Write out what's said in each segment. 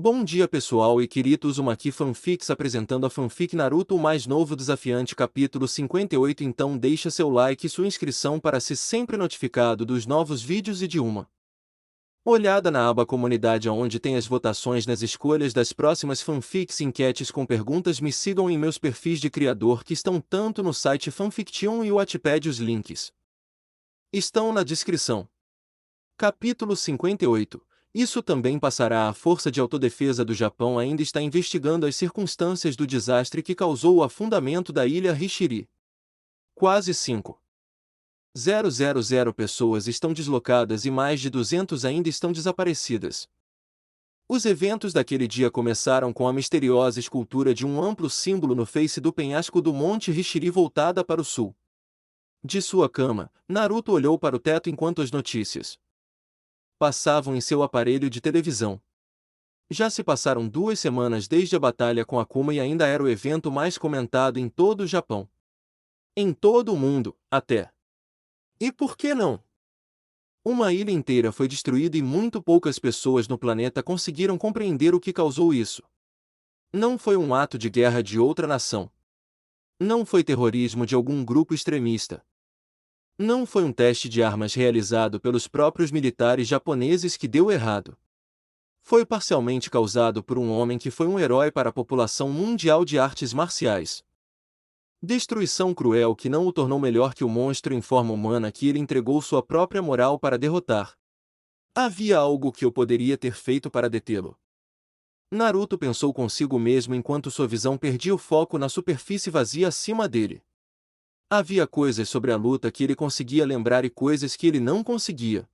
Bom dia pessoal e queridos, uma aqui fanfics apresentando a fanfic Naruto o mais novo desafiante capítulo 58. Então deixa seu like e sua inscrição para ser sempre notificado dos novos vídeos e de uma olhada na aba comunidade onde tem as votações nas escolhas das próximas fanfics e enquetes com perguntas. Me sigam em meus perfis de criador que estão tanto no site Fanfiction e o Wattpad, os links estão na descrição. Capítulo 58. Isso também passará. A Força de Autodefesa do Japão ainda está investigando as circunstâncias do desastre que causou o afundamento da ilha Rishiri. Quase 5.000 pessoas estão deslocadas e mais de 200 ainda estão desaparecidas. Os eventos daquele dia começaram com a misteriosa escultura de um amplo símbolo no face do penhasco do Monte Rishiri voltada para o sul. De sua cama, Naruto olhou para o teto enquanto as notícias passavam em seu aparelho de televisão. Já se passaram 2 semanas desde a batalha com Akuma e ainda era o evento mais comentado em todo o Japão. Em todo o mundo, até. E por que não? Uma ilha inteira foi destruída e muito poucas pessoas no planeta conseguiram compreender o que causou isso. Não foi um ato de guerra de outra nação. Não foi terrorismo de algum grupo extremista. Não foi um teste de armas realizado pelos próprios militares japoneses que deu errado. Foi parcialmente causado por um homem que foi um herói para a população mundial de artes marciais. Destruição cruel que não o tornou melhor que o monstro em forma humana que ele entregou sua própria moral para derrotar. Havia algo que eu poderia ter feito para detê-lo. Naruto pensou consigo mesmo enquanto sua visão perdia o foco na superfície vazia acima dele. Havia coisas sobre a luta que ele conseguia lembrar e coisas que ele não conseguia.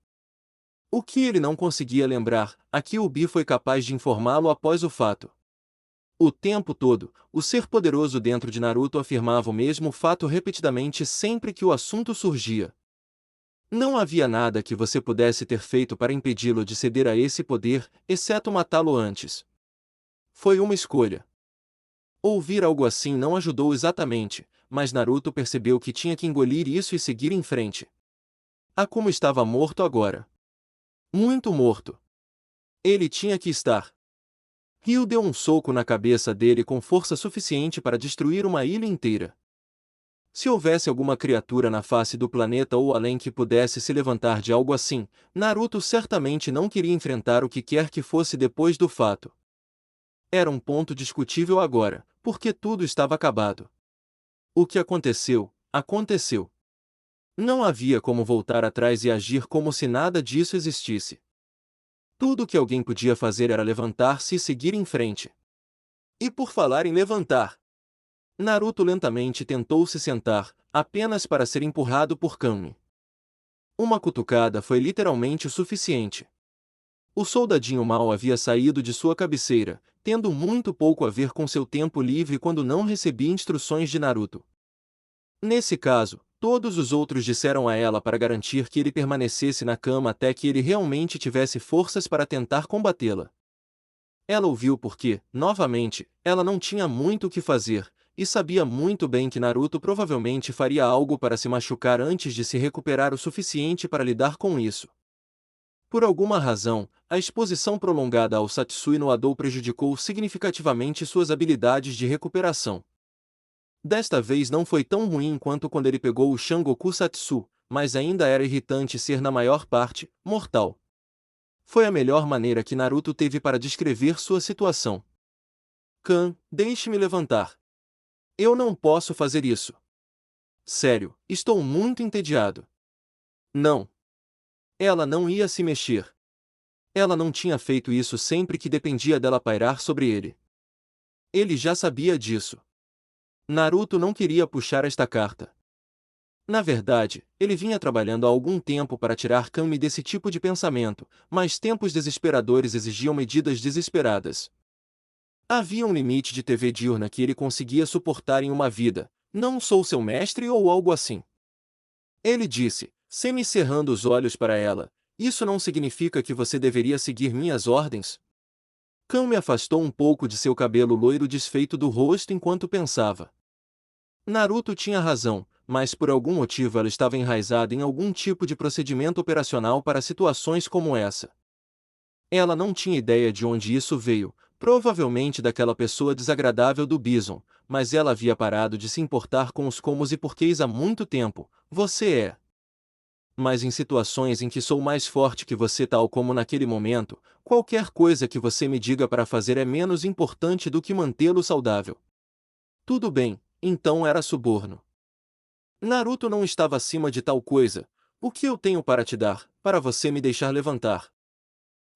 O que ele não conseguia lembrar, a Kyuubi foi capaz de informá-lo após o fato. O tempo todo, o ser poderoso dentro de Naruto afirmava o mesmo fato repetidamente sempre que o assunto surgia. Não havia nada que você pudesse ter feito para impedi-lo de ceder a esse poder, exceto matá-lo antes. Foi uma escolha. Ouvir algo assim não ajudou exatamente, mas Naruto percebeu que tinha que engolir isso e seguir em frente. Akuma estava morto agora. Muito morto. Ele tinha que estar. Ryu deu um soco na cabeça dele com força suficiente para destruir uma ilha inteira. Se houvesse alguma criatura na face do planeta ou além que pudesse se levantar de algo assim, Naruto certamente não queria enfrentar o que quer que fosse depois do fato. Era um ponto discutível agora, porque tudo estava acabado. O que aconteceu, aconteceu. Não havia como voltar atrás e agir como se nada disso existisse. Tudo o que alguém podia fazer era levantar-se e seguir em frente. E por falar em levantar, Naruto lentamente tentou se sentar, apenas para ser empurrado por Kami. Uma cutucada foi literalmente o suficiente. O soldadinho mau havia saído de sua cabeceira, tendo muito pouco a ver com seu tempo livre quando não recebia instruções de Naruto. Nesse caso, todos os outros disseram a ela para garantir que ele permanecesse na cama até que ele realmente tivesse forças para tentar combatê-la. Ela ouviu porque, novamente, ela não tinha muito o que fazer, e sabia muito bem que Naruto provavelmente faria algo para se machucar antes de se recuperar o suficiente para lidar com isso. Por alguma razão, a exposição prolongada ao Satsui no Adou prejudicou significativamente suas habilidades de recuperação. Desta vez não foi tão ruim quanto quando ele pegou o Shangoku Satsu, mas ainda era irritante ser na maior parte, mortal. Foi a melhor maneira que Naruto teve para descrever sua situação. Kan, deixe-me levantar. Eu não posso fazer isso. Sério, estou muito entediado. Não. Ela não ia se mexer. Ela não tinha feito isso sempre que dependia dela pairar sobre ele. Ele já sabia disso. Naruto não queria puxar esta carta. Na verdade, ele vinha trabalhando há algum tempo para tirar Kami desse tipo de pensamento, mas tempos desesperadores exigiam medidas desesperadas. Havia um limite de TV diurna que ele conseguia suportar em uma vida. Não sou seu mestre ou algo assim. Ele disse, semicerrando os olhos para ela, isso não significa que você deveria seguir minhas ordens? Kami afastou um pouco de seu cabelo loiro desfeito do rosto enquanto pensava. Naruto tinha razão, mas por algum motivo ela estava enraizada em algum tipo de procedimento operacional para situações como essa. Ela não tinha ideia de onde isso veio, provavelmente daquela pessoa desagradável do Bison, mas ela havia parado de se importar com os comos e porquês há muito tempo. Você é. Mas em situações em que sou mais forte que você, tal como naquele momento, qualquer coisa que você me diga para fazer é menos importante do que mantê-lo saudável. Tudo bem, então era suborno. Naruto não estava acima de tal coisa. O que eu tenho para te dar, para você me deixar levantar?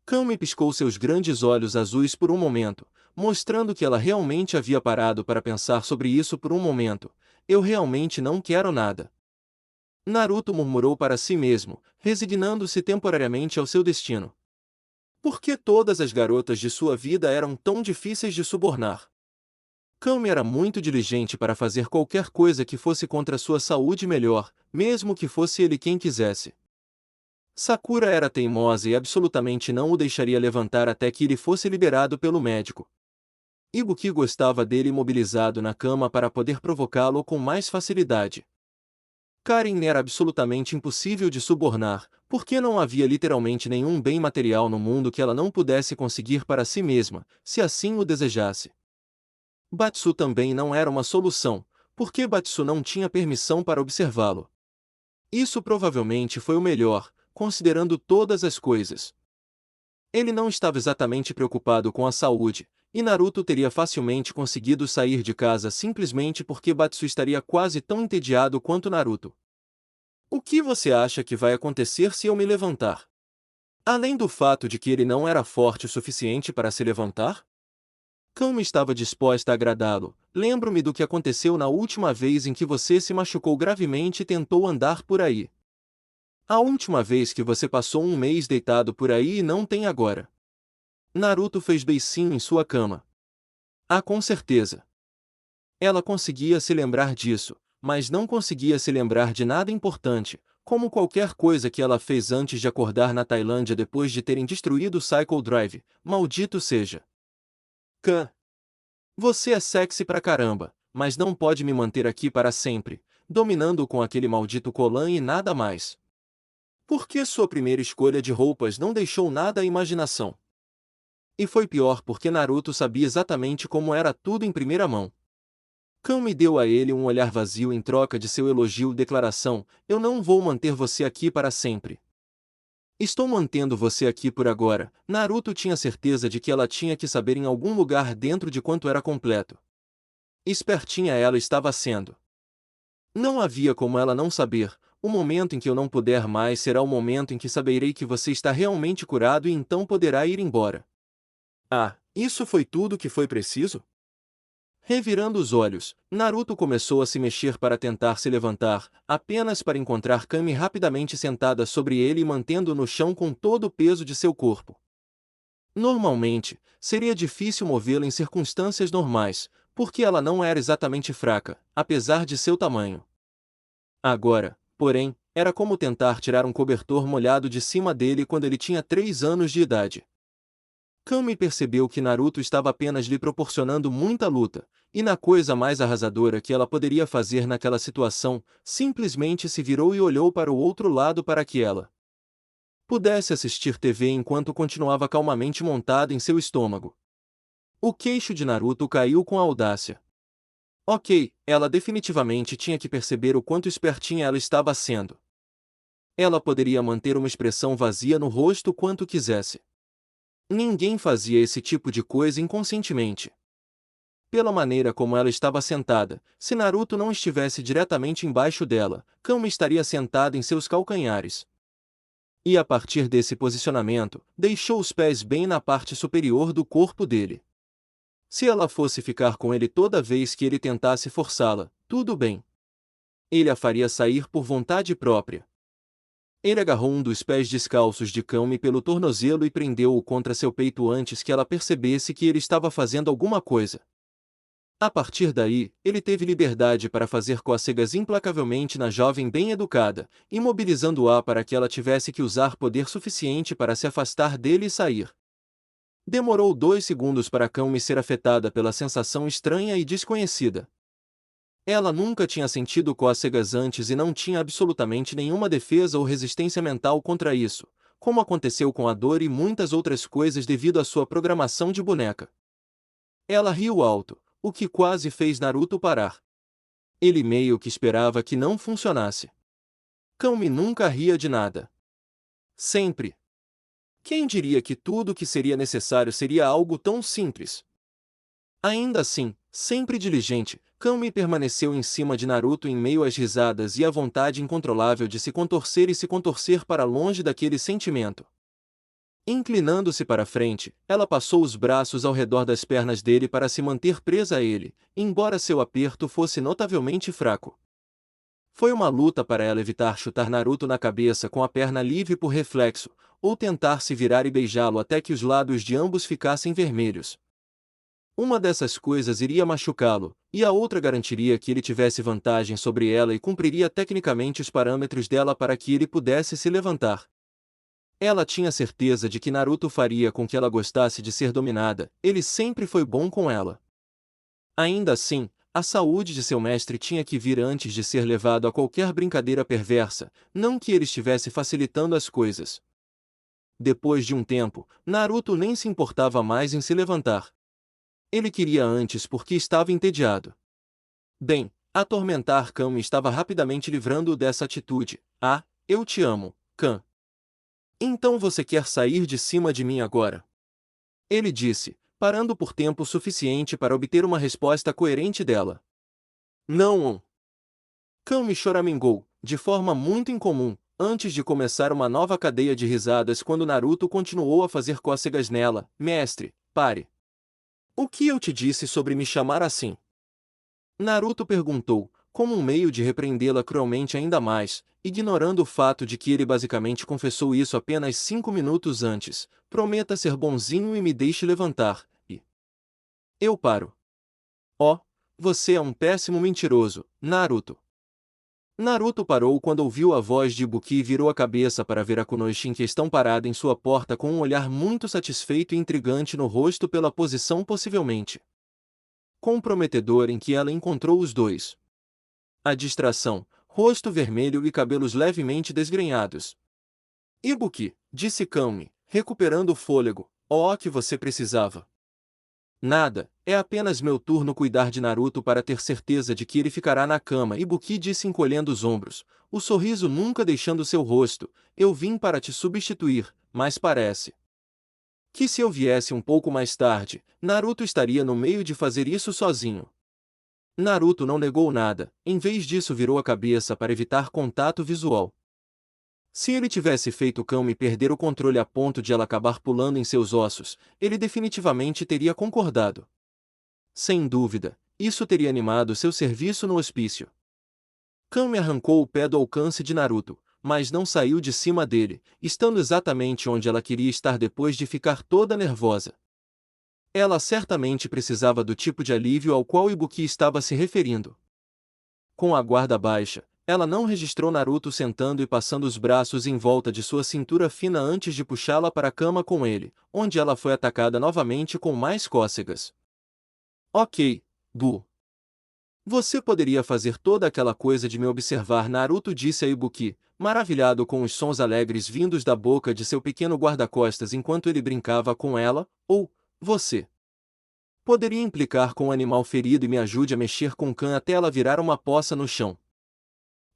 Kami piscou seus grandes olhos azuis por um momento, mostrando que ela realmente havia parado para pensar sobre isso por um momento. Eu realmente não quero nada. Naruto murmurou para si mesmo, resignando-se temporariamente ao seu destino. Por que todas as garotas de sua vida eram tão difíceis de subornar? Kami era muito diligente para fazer qualquer coisa que fosse contra sua saúde melhor, mesmo que fosse ele quem quisesse. Sakura era teimosa e absolutamente não o deixaria levantar até que ele fosse liberado pelo médico. Ibuki gostava dele imobilizado na cama para poder provocá-lo com mais facilidade. Karen era absolutamente impossível de subornar, porque não havia literalmente nenhum bem material no mundo que ela não pudesse conseguir para si mesma, se assim o desejasse. Batsu também não era uma solução, porque Batsu não tinha permissão para observá-lo. Isso provavelmente foi o melhor, considerando todas as coisas. Ele não estava exatamente preocupado com a saúde, e Naruto teria facilmente conseguido sair de casa simplesmente porque Batsu estaria quase tão entediado quanto Naruto. O que você acha que vai acontecer se eu me levantar? Além do fato de que ele não era forte o suficiente para se levantar? Kami estava disposta a agradá-lo. Lembro-me do que aconteceu na última vez em que você se machucou gravemente e tentou andar por aí. A última vez que você passou um mês deitado por aí e não tem agora. Naruto fez beicinho em sua cama. Ah, com certeza. Ela conseguia se lembrar disso, mas não conseguia se lembrar de nada importante, como qualquer coisa que ela fez antes de acordar na Tailândia depois de terem destruído o Cycle Drive, maldito seja. Khan. Você é sexy pra caramba, mas não pode me manter aqui para sempre, dominando com aquele maldito colã e nada mais. Por que sua primeira escolha de roupas não deixou nada à imaginação? E foi pior porque Naruto sabia exatamente como era tudo em primeira mão. Kami deu a ele um olhar vazio em troca de seu elogio e declaração: eu não vou manter você aqui para sempre. Estou mantendo você aqui por agora. Naruto tinha certeza de que ela tinha que saber em algum lugar dentro de quanto era completo. Espertinha ela estava sendo. Não havia como ela não saber. O momento em que eu não puder mais será o momento em que saberei que você está realmente curado e então poderá ir embora. Ah, isso foi tudo que foi preciso? Revirando os olhos, Naruto começou a se mexer para tentar se levantar, apenas para encontrar Kami rapidamente sentada sobre ele e mantendo-o no chão com todo o peso de seu corpo. Normalmente, seria difícil movê-la em circunstâncias normais, porque ela não era exatamente fraca, apesar de seu tamanho. Agora, porém, era como tentar tirar um cobertor molhado de cima dele quando ele tinha 3 anos de idade. Kami percebeu que Naruto estava apenas lhe proporcionando muita luta, e na coisa mais arrasadora que ela poderia fazer naquela situação, simplesmente se virou e olhou para o outro lado para que ela pudesse assistir TV enquanto continuava calmamente montada em seu estômago. O queixo de Naruto caiu com audácia. Ok, ela definitivamente tinha que perceber o quanto espertinha ela estava sendo. Ela poderia manter uma expressão vazia no rosto quanto quisesse. Ninguém fazia esse tipo de coisa inconscientemente. Pela maneira como ela estava sentada, se Naruto não estivesse diretamente embaixo dela, Kami estaria sentada em seus calcanhares. E a partir desse posicionamento, deixou os pés bem na parte superior do corpo dele. Se ela fosse ficar com ele toda vez que ele tentasse forçá-la, tudo bem. Ele a faria sair por vontade própria. Ele agarrou um dos pés descalços de Kami pelo tornozelo e prendeu-o contra seu peito antes que ela percebesse que ele estava fazendo alguma coisa. A partir daí, ele teve liberdade para fazer cócegas implacavelmente na jovem bem educada, imobilizando-a para que ela tivesse que usar poder suficiente para se afastar dele e sair. Demorou 2 segundos para Kami ser afetada pela sensação estranha e desconhecida. Ela nunca tinha sentido cócegas antes e não tinha absolutamente nenhuma defesa ou resistência mental contra isso, como aconteceu com a dor e muitas outras coisas devido à sua programação de boneca. Ela riu alto, o que quase fez Naruto parar. Ele meio que esperava que não funcionasse. Kami nunca ria de nada. Sempre. Quem diria que tudo o que seria necessário seria algo tão simples? Ainda assim, sempre diligente, Kami permaneceu em cima de Naruto em meio às risadas e à vontade incontrolável de se contorcer para longe daquele sentimento. Inclinando-se para frente, ela passou os braços ao redor das pernas dele para se manter presa a ele, embora seu aperto fosse notavelmente fraco. Foi uma luta para ela evitar chutar Naruto na cabeça com a perna livre por reflexo, ou tentar se virar e beijá-lo até que os lábios de ambos ficassem vermelhos. Uma dessas coisas iria machucá-lo, e a outra garantiria que ele tivesse vantagem sobre ela e cumpriria tecnicamente os parâmetros dela para que ele pudesse se levantar. Ela tinha certeza de que Naruto faria com que ela gostasse de ser dominada, ele sempre foi bom com ela. Ainda assim, a saúde de seu mestre tinha que vir antes de ser levado a qualquer brincadeira perversa, não que ele estivesse facilitando as coisas. Depois de um tempo, Naruto nem se importava mais em se levantar. Ele queria antes porque estava entediado. Bem, atormentar Kami estava rapidamente livrando-o dessa atitude. Ah, eu te amo, Kan. Então você quer sair de cima de mim agora? Ele disse, parando por tempo suficiente para obter uma resposta coerente dela. Não. Kami choramingou, de forma muito incomum, antes de começar uma nova cadeia de risadas quando Naruto continuou a fazer cócegas nela. Mestre, pare. O que eu te disse sobre me chamar assim? Naruto perguntou, como um meio de repreendê-la cruelmente ainda mais, ignorando o fato de que ele basicamente confessou isso apenas 5 minutos antes. Prometa ser bonzinho e me deixe levantar, e... Eu paro. Oh, você é um péssimo mentiroso, Naruto. Naruto parou quando ouviu a voz de Ibuki e virou a cabeça para ver a Kunoichi em questão parada em sua porta com um olhar muito satisfeito e intrigante no rosto pela posição possivelmente comprometedor em que ela encontrou os dois. A distração, rosto vermelho e cabelos levemente desgrenhados. Ibuki, disse Kami, recuperando o fôlego, o que você precisava. Nada, é apenas meu turno cuidar de Naruto para ter certeza de que ele ficará na cama. Ibuki disse encolhendo os ombros, o sorriso nunca deixando seu rosto. Eu vim para te substituir, mas parece que se eu viesse um pouco mais tarde, Naruto estaria no meio de fazer isso sozinho. Naruto não negou nada, em vez disso virou a cabeça para evitar contato visual. Se ele tivesse feito Kami perder o controle a ponto de ela acabar pulando em seus ossos, ele definitivamente teria concordado. Sem dúvida, isso teria animado seu serviço no hospício. Kami arrancou o pé do alcance de Naruto, mas não saiu de cima dele, estando exatamente onde ela queria estar depois de ficar toda nervosa. Ela certamente precisava do tipo de alívio ao qual Ibuki estava se referindo. Com a guarda baixa, ela não registrou Naruto sentando e passando os braços em volta de sua cintura fina antes de puxá-la para a cama com ele, onde ela foi atacada novamente com mais cócegas. Ok, Bu. Você poderia fazer toda aquela coisa de me observar, Naruto disse a Ibuki, maravilhado com os sons alegres vindos da boca de seu pequeno guarda-costas enquanto ele brincava com ela, ou, você poderia implicar com o animal ferido e me ajude a mexer com Kan até ela virar uma poça no chão.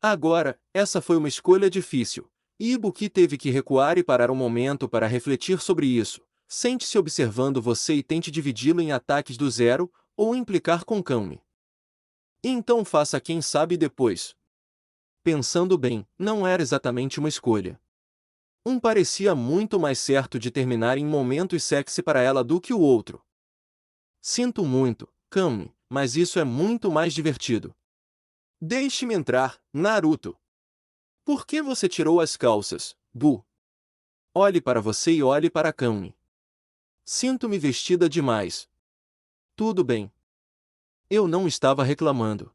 Agora, essa foi uma escolha difícil, e Ibuki teve que recuar e parar um momento para refletir sobre isso. Sente-se observando você e tente dividi-lo em ataques do zero, ou implicar com Kami. Então faça quem sabe depois. Pensando bem, não era exatamente uma escolha. Um parecia muito mais certo de terminar em momentos sexy para ela do que o outro. Sinto muito, Kami, mas isso é muito mais divertido. Deixe-me entrar, Naruto. Por que você tirou as calças, Bu? Olhe para você e olhe para Kami. Sinto-me vestida demais. Tudo bem. Eu não estava reclamando.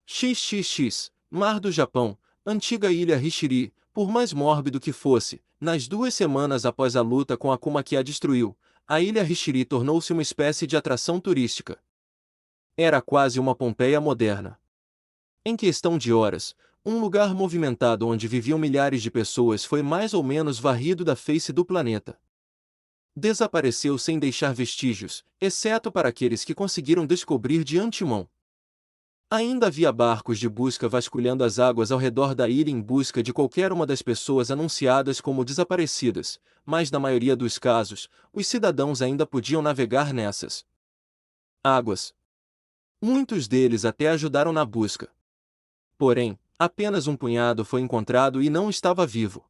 XXX, Mar do Japão, antiga ilha Hishiri, por mais mórbido que fosse, nas 2 semanas após a luta com Akuma que a destruiu, a ilha Hishiri tornou-se uma espécie de atração turística. Era quase uma Pompeia moderna. Em questão de horas, Um lugar movimentado onde viviam milhares de pessoas foi mais ou menos varrido da face do planeta. Desapareceu sem deixar vestígios, exceto para aqueles que conseguiram descobrir de antemão. Ainda havia barcos de busca vasculhando as águas ao redor da ilha em busca de qualquer uma das pessoas anunciadas como desaparecidas, mas na maioria dos casos, os cidadãos ainda podiam navegar nessas águas. Muitos deles até ajudaram na busca. Porém, apenas um punhado foi encontrado e não estava vivo.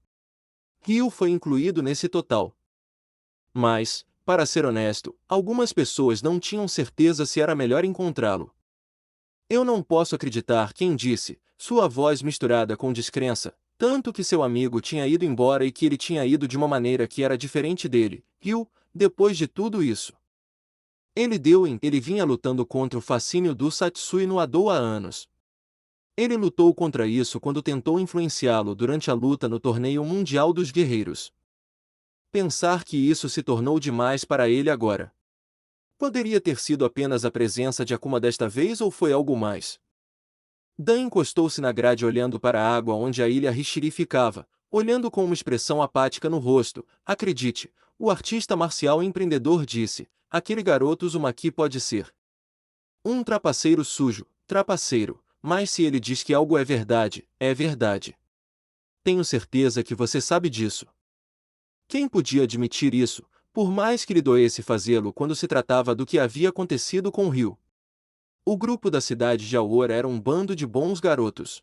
Rio foi incluído nesse total. Mas, para ser honesto, algumas pessoas não tinham certeza se era melhor encontrá-lo. Eu não posso acreditar quem disse, sua voz misturada com descrença, tanto que seu amigo tinha ido embora e que ele tinha ido de uma maneira que era diferente dele. Rio, depois de tudo isso. Ele vinha lutando contra o fascínio do Satsui no Ado há anos. Ele lutou contra isso quando tentou influenciá-lo durante a luta no Torneio Mundial dos Guerreiros. Pensar que isso se tornou demais para ele agora. Poderia ter sido apenas a presença de Akuma desta vez ou foi algo mais? Dan encostou-se na grade olhando para a água onde a ilha Rishiri ficava, olhando com uma expressão apática no rosto. Acredite, o artista marcial empreendedor disse, aquele garoto Uzumaki pode ser um trapaceiro sujo, trapaceiro, mas se ele diz que algo é verdade, é verdade. Tenho certeza que você sabe disso. Quem podia admitir isso, por mais que lhe doesse fazê-lo quando se tratava do que havia acontecido com Ryu? O grupo da cidade de Aora era um bando de bons garotos.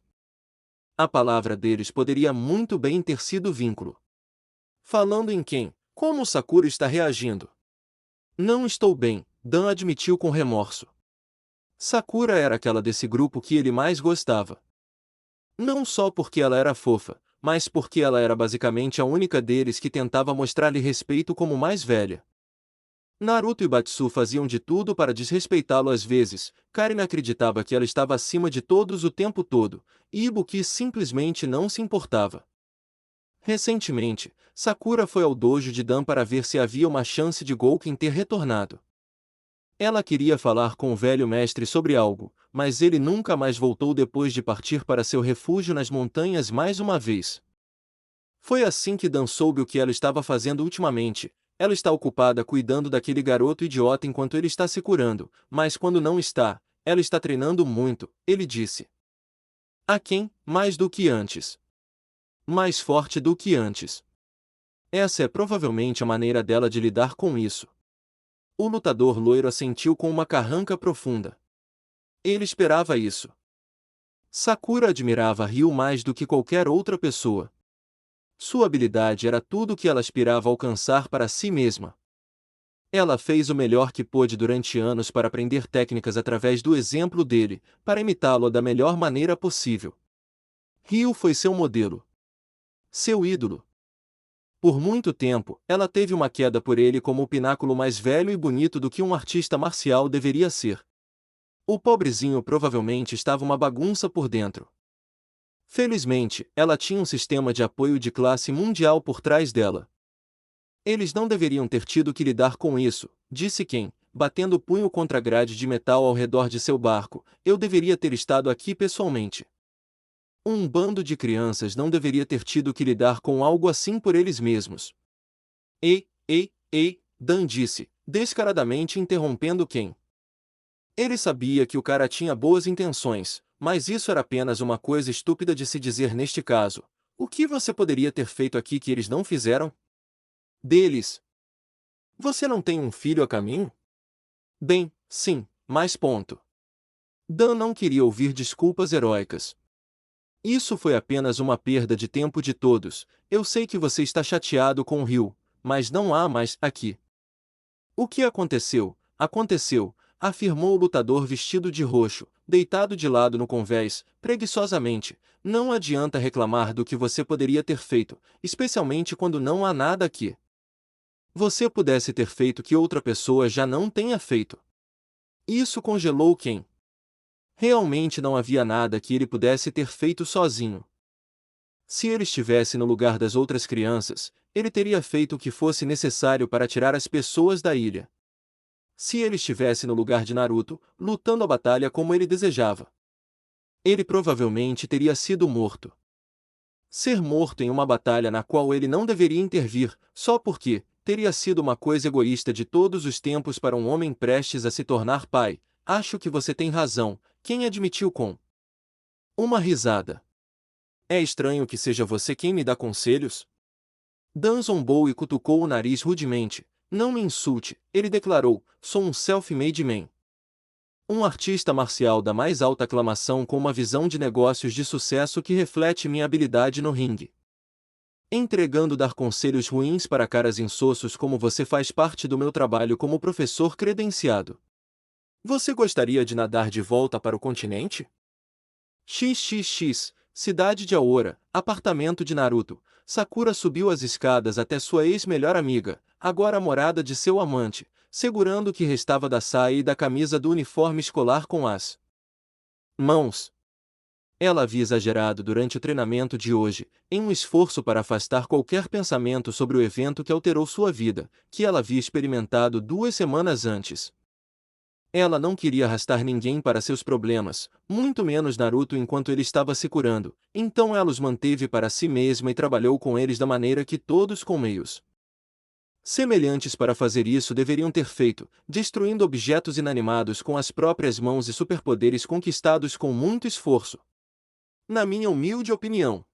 A palavra deles poderia muito bem ter sido vínculo. Falando em quem, como Sakura está reagindo? Não estou bem, Dan admitiu com remorso. Sakura era aquela desse grupo que ele mais gostava. Não só porque ela era fofa, mas porque ela era basicamente a única deles que tentava mostrar-lhe respeito como mais velha. Naruto e Batsu faziam de tudo para desrespeitá-lo às vezes, Karin acreditava que ela estava acima de todos o tempo todo, e Ibuki simplesmente não se importava. Recentemente, Sakura foi ao dojo de Dan para ver se havia uma chance de Gouken ter retornado. Ela queria falar com o velho mestre sobre algo, mas ele nunca mais voltou depois de partir para seu refúgio nas montanhas mais uma vez. Foi assim que Dan soube o que ela estava fazendo ultimamente. Ela está ocupada cuidando daquele garoto idiota enquanto ele está se curando, mas quando não está, ela está treinando muito, ele disse. A quem, mais do que antes. Mais forte do que antes. Essa é provavelmente a maneira dela de lidar com isso. O lutador loiro assentiu com uma carranca profunda. Ele esperava isso. Sakura admirava Ryu mais do que qualquer outra pessoa. Sua habilidade era tudo o que ela aspirava a alcançar para si mesma. Ela fez o melhor que pôde durante anos para aprender técnicas através do exemplo dele, para imitá-lo da melhor maneira possível. Ryu foi seu modelo. Seu ídolo. Por muito tempo, ela teve uma queda por ele como o pináculo mais velho e bonito do que um artista marcial deveria ser. O pobrezinho provavelmente estava uma bagunça por dentro. Felizmente, ela tinha um sistema de apoio de classe mundial por trás dela. Eles não deveriam ter tido que lidar com isso, disse Ken, batendo o punho contra a grade de metal ao redor de seu barco. Eu deveria ter estado aqui pessoalmente. Um bando de crianças não deveria ter tido que lidar com algo assim por eles mesmos. Ei, Dan disse, descaradamente interrompendo Ken. Ele sabia que o cara tinha boas intenções, mas isso era apenas uma coisa estúpida de se dizer neste caso. O que você poderia ter feito aqui que eles não fizeram? Deles. Você não tem um filho a caminho? Bem, sim, mas ponto. Dan não queria ouvir desculpas heróicas. Isso foi apenas uma perda de tempo de todos. Eu sei que você está chateado com o Ryu, mas não há mais aqui. O que aconteceu, aconteceu, afirmou o lutador vestido de roxo, deitado de lado no convés, preguiçosamente. Não adianta reclamar do que você poderia ter feito, especialmente quando não há nada aqui. Você pudesse ter feito que outra pessoa já não tenha feito. Isso congelou Ken. Realmente não havia nada que ele pudesse ter feito sozinho. Se ele estivesse no lugar das outras crianças, ele teria feito o que fosse necessário para tirar as pessoas da ilha. Se ele estivesse no lugar de Naruto, lutando a batalha como ele desejava. Ele provavelmente teria sido morto. Ser morto em uma batalha na qual ele não deveria intervir, só porque teria sido uma coisa egoísta de todos os tempos para um homem prestes a se tornar pai. Acho que você tem razão, quem admitiu com uma risada. É estranho que seja você quem me dá conselhos? Dan zombou e cutucou o nariz rudemente. Não me insulte, ele declarou, sou um self-made man. Um artista marcial da mais alta aclamação com uma visão de negócios de sucesso que reflete minha habilidade no ringue. Entregando dar conselhos ruins para caras insossos como você faz parte do meu trabalho como professor credenciado. Você gostaria de nadar de volta para o continente? XXX, cidade de Aora, apartamento de Naruto. Sakura subiu as escadas até sua ex-melhor amiga, agora a morada de seu amante, segurando o que restava da saia e da camisa do uniforme escolar com as mãos. Ela havia exagerado durante o treinamento de hoje, em um esforço para afastar qualquer pensamento sobre o evento que alterou sua vida, que ela havia experimentado 2 semanas antes. Ela não queria arrastar ninguém para seus problemas, muito menos Naruto enquanto ele estava se curando, então ela os manteve para si mesma e trabalhou com eles da maneira que todos com meios semelhantes para fazer isso deveriam ter feito, destruindo objetos inanimados com as próprias mãos e superpoderes conquistados com muito esforço. Na minha humilde opinião.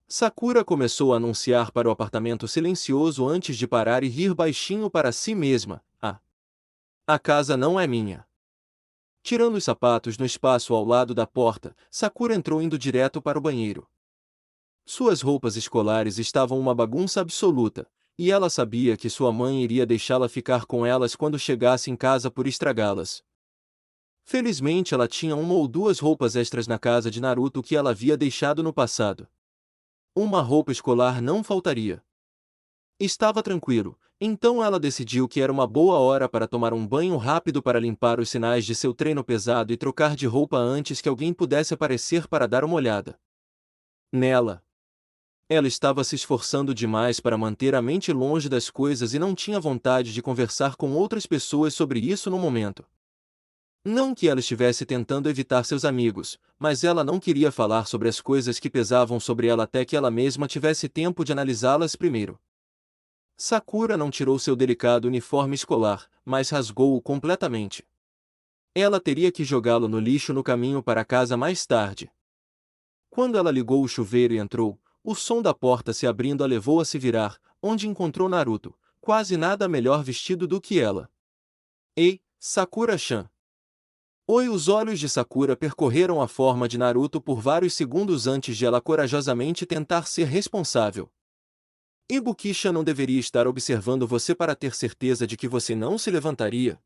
Sakura começou a anunciar para o apartamento silencioso antes de parar e rir baixinho para si mesma. A casa não é minha. Tirando os sapatos no espaço ao lado da porta, Sakura entrou indo direto para o banheiro. Suas roupas escolares estavam uma bagunça absoluta, e ela sabia que sua mãe iria deixá-la ficar com elas quando chegasse em casa por estragá-las. Felizmente ela tinha 1 ou 2 roupas extras na casa de Naruto que ela havia deixado no passado. Uma roupa escolar não faltaria. Estava tranquilo, então ela decidiu que era uma boa hora para tomar um banho rápido para limpar os sinais de seu treino pesado e trocar de roupa antes que alguém pudesse aparecer para dar uma olhada nela. Ela estava se esforçando demais para manter a mente longe das coisas e não tinha vontade de conversar com outras pessoas sobre isso no momento. Não que ela estivesse tentando evitar seus amigos, mas ela não queria falar sobre as coisas que pesavam sobre ela até que ela mesma tivesse tempo de analisá-las primeiro. Sakura não tirou seu delicado uniforme escolar, mas rasgou-o completamente. Ela teria que jogá-lo no lixo no caminho para casa mais tarde. Quando ela ligou o chuveiro e entrou, o som da porta se abrindo a levou a se virar, onde encontrou Naruto, quase nada melhor vestido do que ela. Ei, Sakura-chan! Oi, os olhos de Sakura percorreram a forma de Naruto por vários segundos antes de ela corajosamente tentar ser responsável. Ibukisha não deveria estar observando você para ter certeza de que você não se levantaria.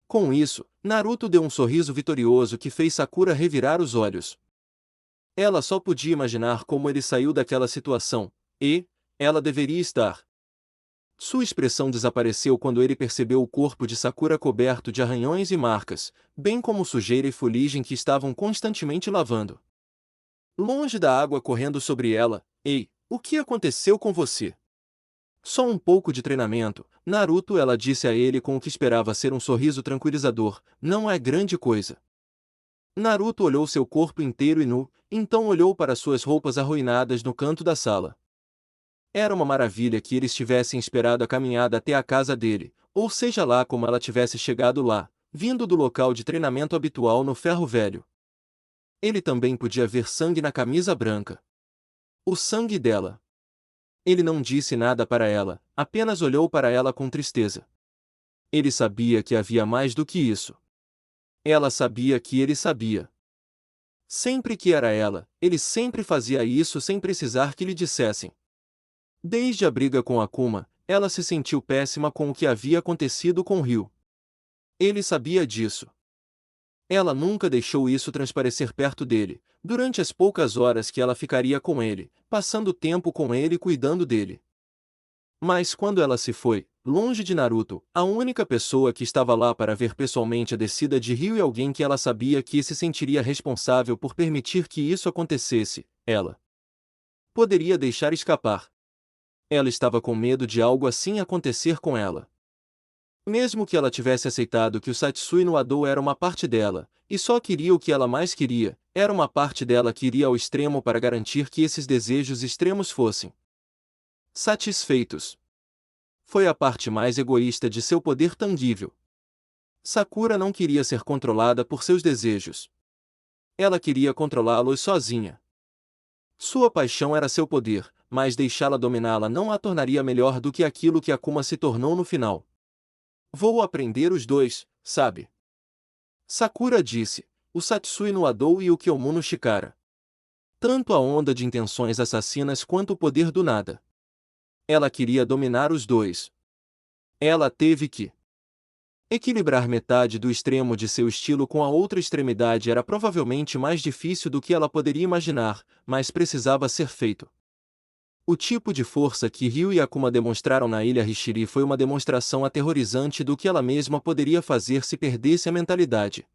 Com isso, Naruto deu um sorriso vitorioso que fez Sakura revirar os olhos. Ela só podia imaginar como ele saiu daquela situação, e ela deveria estar. Sua expressão desapareceu quando ele percebeu o corpo de Sakura coberto de arranhões e marcas, bem como sujeira e fuligem que estavam constantemente lavando. Longe da água correndo sobre ela. Ei, o que aconteceu com você? Só um pouco de treinamento, Naruto, ela disse a ele com o que esperava ser um sorriso tranquilizador, não é grande coisa. Naruto olhou seu corpo inteiro e nu, então olhou para suas roupas arruinadas no canto da sala. Era uma maravilha que eles tivessem esperado a caminhada até a casa dele, ou seja lá como ela tivesse chegado lá, vindo do local de treinamento habitual no ferro velho. Ele também podia ver sangue na camisa branca. O sangue dela. Ele não disse nada para ela, apenas olhou para ela com tristeza. Ele sabia que havia mais do que isso. Ela sabia que ele sabia. Sempre que era ela, ele sempre fazia isso sem precisar que lhe dissessem. Desde a briga com Akuma, ela se sentiu péssima com o que havia acontecido com Ryu. Ele sabia disso. Ela nunca deixou isso transparecer perto dele, durante as poucas horas que ela ficaria com ele, passando tempo com ele e cuidando dele. Mas quando ela se foi, longe de Naruto, a única pessoa que estava lá para ver pessoalmente a descida de Ryu e alguém que ela sabia que se sentiria responsável por permitir que isso acontecesse, ela poderia deixar escapar. Ela estava com medo de algo assim acontecer com ela. Mesmo que ela tivesse aceitado que o Satsui no Ado era uma parte dela, e só queria o que ela mais queria, era uma parte dela que iria ao extremo para garantir que esses desejos extremos fossem satisfeitos. Foi a parte mais egoísta de seu poder tangível. Sakura não queria ser controlada por seus desejos. Ela queria controlá-los sozinha. Sua paixão era seu poder, mas deixá-la dominá-la não a tornaria melhor do que aquilo que Akuma se tornou no final. Vou aprender os dois, sabe? Sakura disse, o Satsui no Ado e o Kyomu no Shikara. Tanto a onda de intenções assassinas quanto o poder do nada. Ela queria dominar os dois. Ela teve que equilibrar metade do extremo de seu estilo com a outra extremidade era provavelmente mais difícil do que ela poderia imaginar, mas precisava ser feito. O tipo de força que Ryu e Akuma demonstraram na ilha Hishiri foi uma demonstração aterrorizante do que ela mesma poderia fazer se perdesse a mentalidade.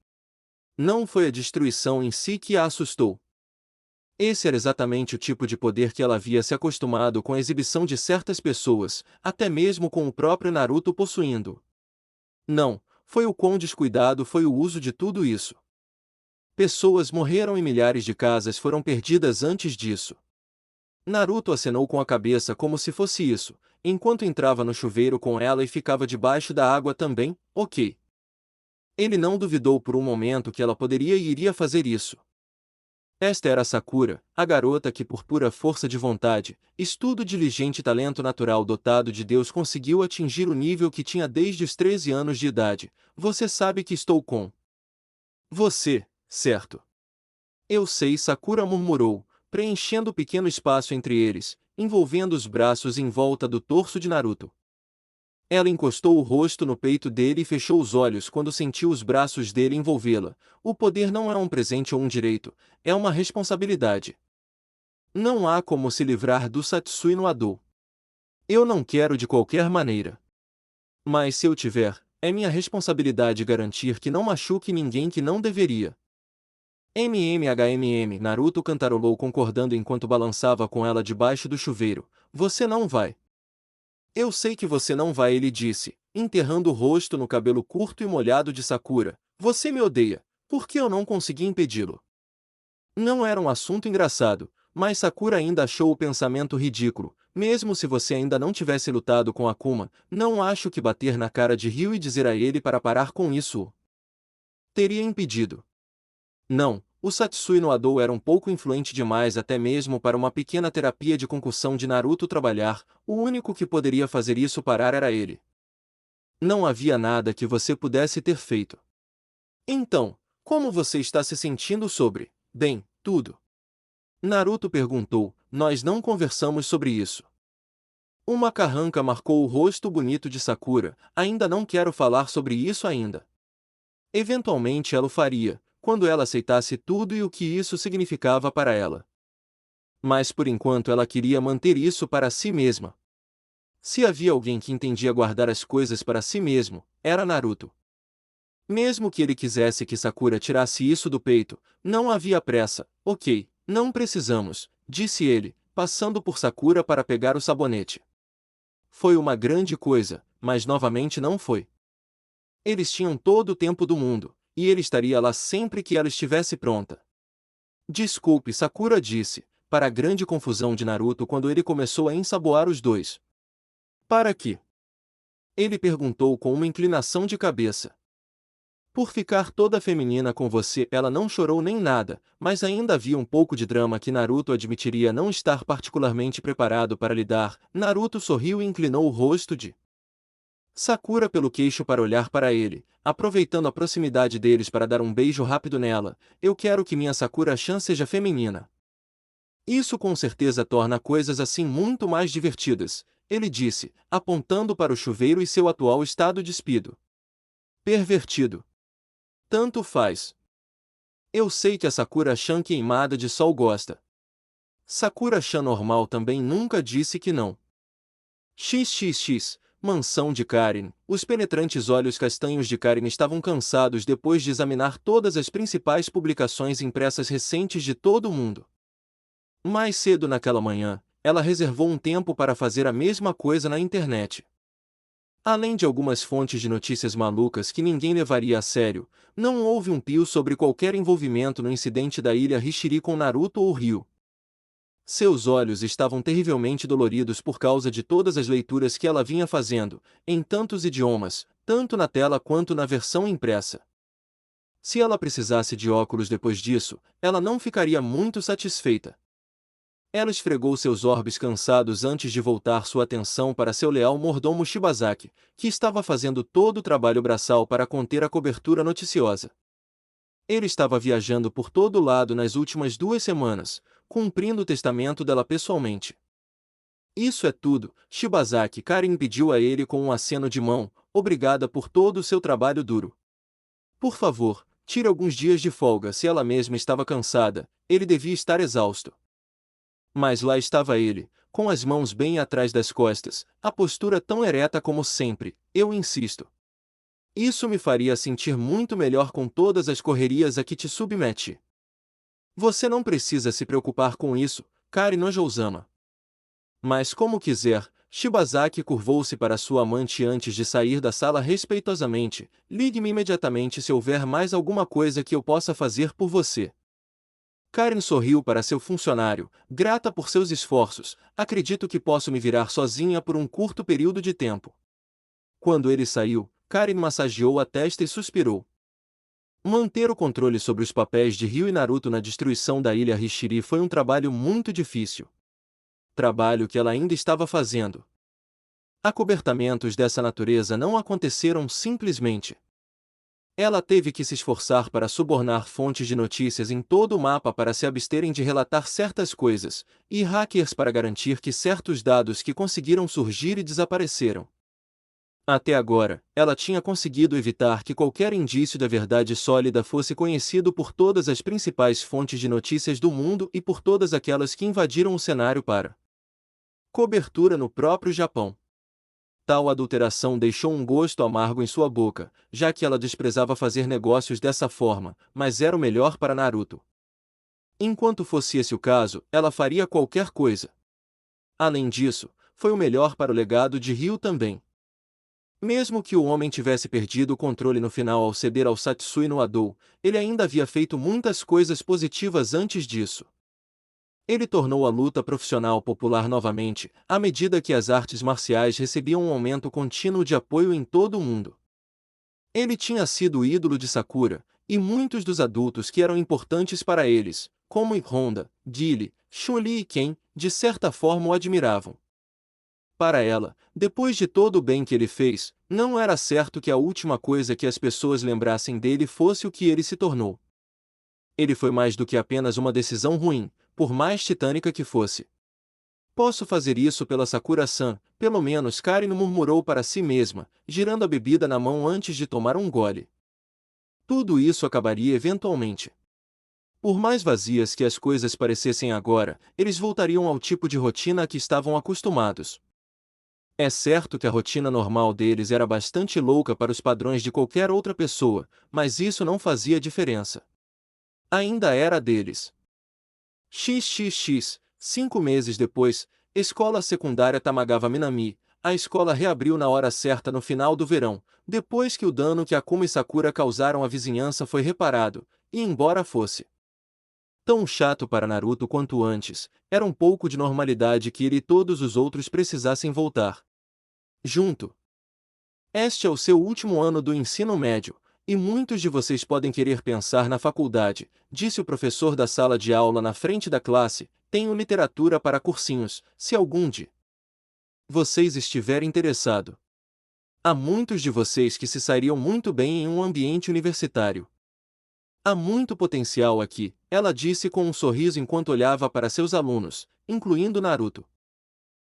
Não foi a destruição em si que a assustou. Esse era exatamente o tipo de poder que ela havia se acostumado com a exibição de certas pessoas, até mesmo com o próprio Naruto possuindo. Não, foi o quão descuidado foi o uso de tudo isso. Pessoas morreram e milhares de casas foram perdidas antes disso. Naruto acenou com a cabeça como se fosse isso, enquanto entrava no chuveiro com ela e ficava debaixo da água também, ok. Ele não duvidou por um momento que ela poderia e iria fazer isso. Esta era Sakura, a garota que por pura força de vontade, estudo diligente e talento natural dotado de Deus conseguiu atingir o nível que tinha desde os 13 anos de idade. Você sabe que estou com você, certo? Eu sei, Sakura murmurou, preenchendo o pequeno espaço entre eles, envolvendo os braços em volta do torso de Naruto. Ela encostou o rosto no peito dele e fechou os olhos quando sentiu os braços dele envolvê-la. O poder não é um presente ou um direito, é uma responsabilidade. Não há como se livrar do Satsui no Ado. Eu não quero de qualquer maneira. Mas se eu tiver, é minha responsabilidade garantir que não machuque ninguém que não deveria. Naruto cantarolou concordando enquanto balançava com ela debaixo do chuveiro. Você não vai. Eu sei que você não vai, ele disse, enterrando o rosto no cabelo curto e molhado de Sakura. Você me odeia, por que eu não consegui impedi-lo? Não era um assunto engraçado, mas Sakura ainda achou o pensamento ridículo. Mesmo se você ainda não tivesse lutado com Akuma, não acho que bater na cara de Ryu e dizer a ele para parar com isso o teria impedido. Não, o Satsui no Ado era um pouco influente demais até mesmo para uma pequena terapia de concussão de Naruto trabalhar, o único que poderia fazer isso parar era ele. Não havia nada que você pudesse ter feito. Então, como você está se sentindo sobre, bem, tudo? Naruto perguntou, nós não conversamos sobre isso. Uma carranca marcou o rosto bonito de Sakura, ainda não quero falar sobre isso ainda. Eventualmente ela o faria, quando ela aceitasse tudo e o que isso significava para ela. Mas por enquanto ela queria manter isso para si mesma. Se havia alguém que entendia guardar as coisas para si mesmo, era Naruto. Mesmo que ele quisesse que Sakura tirasse isso do peito, não havia pressa. Ok, não precisamos, disse ele, passando por Sakura para pegar o sabonete. Foi uma grande coisa, mas novamente não foi. Eles tinham todo o tempo do mundo, e ele estaria lá sempre que ela estivesse pronta. Desculpe, Sakura disse, para a grande confusão de Naruto quando ele começou a ensaboar os dois. Para quê? Ele perguntou com uma inclinação de cabeça. Por ficar toda feminina com você, ela não chorou nem nada, mas ainda havia um pouco de drama que Naruto admitiria não estar particularmente preparado para lidar. Naruto sorriu e inclinou o rosto de Sakura pelo queixo para olhar para ele, aproveitando a proximidade deles para dar um beijo rápido nela. Eu quero que minha Sakura-chan seja feminina. Isso com certeza torna coisas assim muito mais divertidas, ele disse, apontando para o chuveiro e seu atual estado despido. Pervertido. Tanto faz. Eu sei que a Sakura-chan queimada de sol gosta. Sakura-chan normal também nunca disse que não. XXX, mansão de Karen. Os penetrantes olhos castanhos de Karen estavam cansados depois de examinar todas as principais publicações impressas recentes de todo o mundo. Mais cedo naquela manhã, ela reservou um tempo para fazer a mesma coisa na internet. Além de algumas fontes de notícias malucas que ninguém levaria a sério, não houve um pio sobre qualquer envolvimento no incidente da ilha Hishiri com Naruto ou Ryu. Seus olhos estavam terrivelmente doloridos por causa de todas as leituras que ela vinha fazendo, em tantos idiomas, tanto na tela quanto na versão impressa. Se ela precisasse de óculos depois disso, ela não ficaria muito satisfeita. Ela esfregou seus orbes cansados antes de voltar sua atenção para seu leal mordomo Shibazaki, que estava fazendo todo o trabalho braçal para conter a cobertura noticiosa. Ele estava viajando por todo lado nas últimas 2 semanas, cumprindo o testamento dela pessoalmente. Isso é tudo, Shibazaki. Karen pediu a ele com um aceno de mão, obrigada por todo o seu trabalho duro. Por favor, tire alguns dias de folga. Se ela mesma estava cansada, ele devia estar exausto. Mas lá estava ele, com as mãos bem atrás das costas, a postura tão ereta como sempre. Eu insisto. Isso me faria sentir muito melhor com todas as correrias a que te submete. Você não precisa se preocupar com isso, Karen Ojouzama. Mas como quiser, Shibazaki curvou-se para sua amante antes de sair da sala respeitosamente. Ligue-me imediatamente se houver mais alguma coisa que eu possa fazer por você. Karen sorriu para seu funcionário, grata por seus esforços. Acredito que posso me virar sozinha por um curto período de tempo. Quando ele saiu, Karen massageou a testa e suspirou. Manter o controle sobre os papéis de Ryu e Naruto na destruição da ilha Hishiri foi um trabalho muito difícil. Trabalho que ela ainda estava fazendo. Acobertamentos dessa natureza não aconteceram simplesmente. Ela teve que se esforçar para subornar fontes de notícias em todo o mapa para se absterem de relatar certas coisas, e hackers para garantir que certos dados que conseguiram surgir e desapareceram. Até agora, ela tinha conseguido evitar que qualquer indício da verdade sólida fosse conhecido por todas as principais fontes de notícias do mundo e por todas aquelas que invadiram o cenário para cobertura no próprio Japão. Tal adulteração deixou um gosto amargo em sua boca, já que ela desprezava fazer negócios dessa forma, mas era o melhor para Naruto. Enquanto fosse esse o caso, ela faria qualquer coisa. Além disso, foi o melhor para o legado de Ryu também. Mesmo que o homem tivesse perdido o controle no final ao ceder ao Satsui no Adou, ele ainda havia feito muitas coisas positivas antes disso. Ele tornou a luta profissional popular novamente, à medida que as artes marciais recebiam um aumento contínuo de apoio em todo o mundo. Ele tinha sido o ídolo de Sakura, e muitos dos adultos que eram importantes para eles, como Honda, Guile, Chun-Li e Ken, de certa forma o admiravam. Para ela, depois de todo o bem que ele fez, não era certo que a última coisa que as pessoas lembrassem dele fosse o que ele se tornou. Ele foi mais do que apenas uma decisão ruim, por mais titânica que fosse. Posso fazer isso pela Sakura-san, pelo menos Karen murmurou para si mesma, girando a bebida na mão antes de tomar um gole. Tudo isso acabaria eventualmente. Por mais vazias que as coisas parecessem agora, eles voltariam ao tipo de rotina a que estavam acostumados. É certo que a rotina normal deles era bastante louca para os padrões de qualquer outra pessoa, mas isso não fazia diferença. Ainda era a deles. XXX, 5 meses depois, Escola Secundária Tamagawa Minami, a escola reabriu na hora certa no final do verão, depois que o dano que Akuma e Sakura causaram à vizinhança foi reparado, e embora fosse tão chato para Naruto quanto antes, era um pouco de normalidade que ele e todos os outros precisassem voltar junto. Este é o seu último ano do ensino médio, e muitos de vocês podem querer pensar na faculdade, disse o professor da sala de aula na frente da classe. Tenho literatura para cursinhos, se algum de vocês estiver interessado. Há muitos de vocês que se sairiam muito bem em um ambiente universitário. Há muito potencial aqui, ela disse com um sorriso enquanto olhava para seus alunos, incluindo Naruto.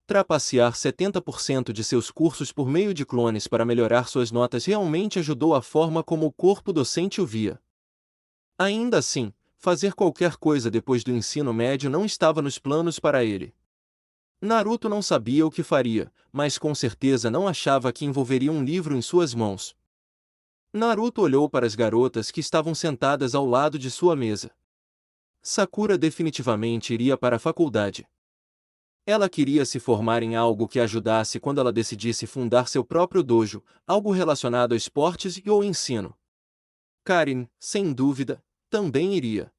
Trapacear 70% de seus cursos por meio de clones para melhorar suas notas realmente ajudou a forma como o corpo docente o via. Ainda assim, fazer qualquer coisa depois do ensino médio não estava nos planos para ele. Naruto não sabia o que faria, mas com certeza não achava que envolveria um livro em suas mãos. Naruto olhou para as garotas que estavam sentadas ao lado de sua mesa. Sakura definitivamente iria para a faculdade. Ela queria se formar em algo que ajudasse quando ela decidisse fundar seu próprio dojo, algo relacionado a esportes e ou ensino. Karin, sem dúvida, também iria.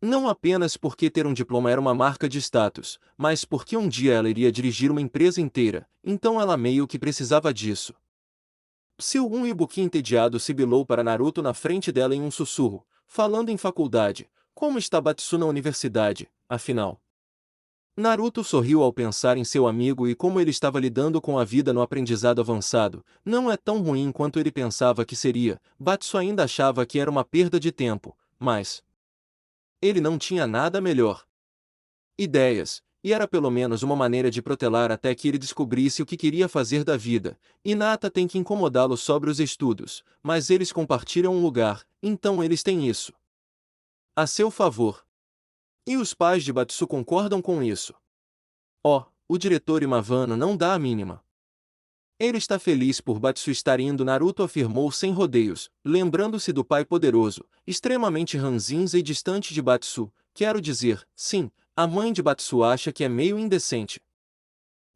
Não apenas porque ter um diploma era uma marca de status, mas porque um dia ela iria dirigir uma empresa inteira, então ela meio que precisava disso. Psil Ibuki entediado sibilou para Naruto na frente dela em um sussurro, falando em faculdade, como está Batsu na universidade, afinal. Naruto sorriu ao pensar em seu amigo e como ele estava lidando com a vida no aprendizado avançado. Não é tão ruim quanto ele pensava que seria. Batsu ainda achava que era uma perda de tempo, mas ele não tinha nada melhor. Ideias, e era pelo menos uma maneira de protelar até que ele descobrisse o que queria fazer da vida. Hinata tem que incomodá-lo sobre os estudos, mas eles compartilham um lugar, então eles têm isso a seu favor. E os pais de Batsu concordam com isso. Oh, o diretor Imavano não dá a mínima. Ele está feliz por Batsu estar indo, Naruto afirmou sem rodeios, lembrando-se do pai poderoso, extremamente ranzinza e distante de Batsu. Quero dizer, sim, a mãe de Batsu acha que é meio indecente.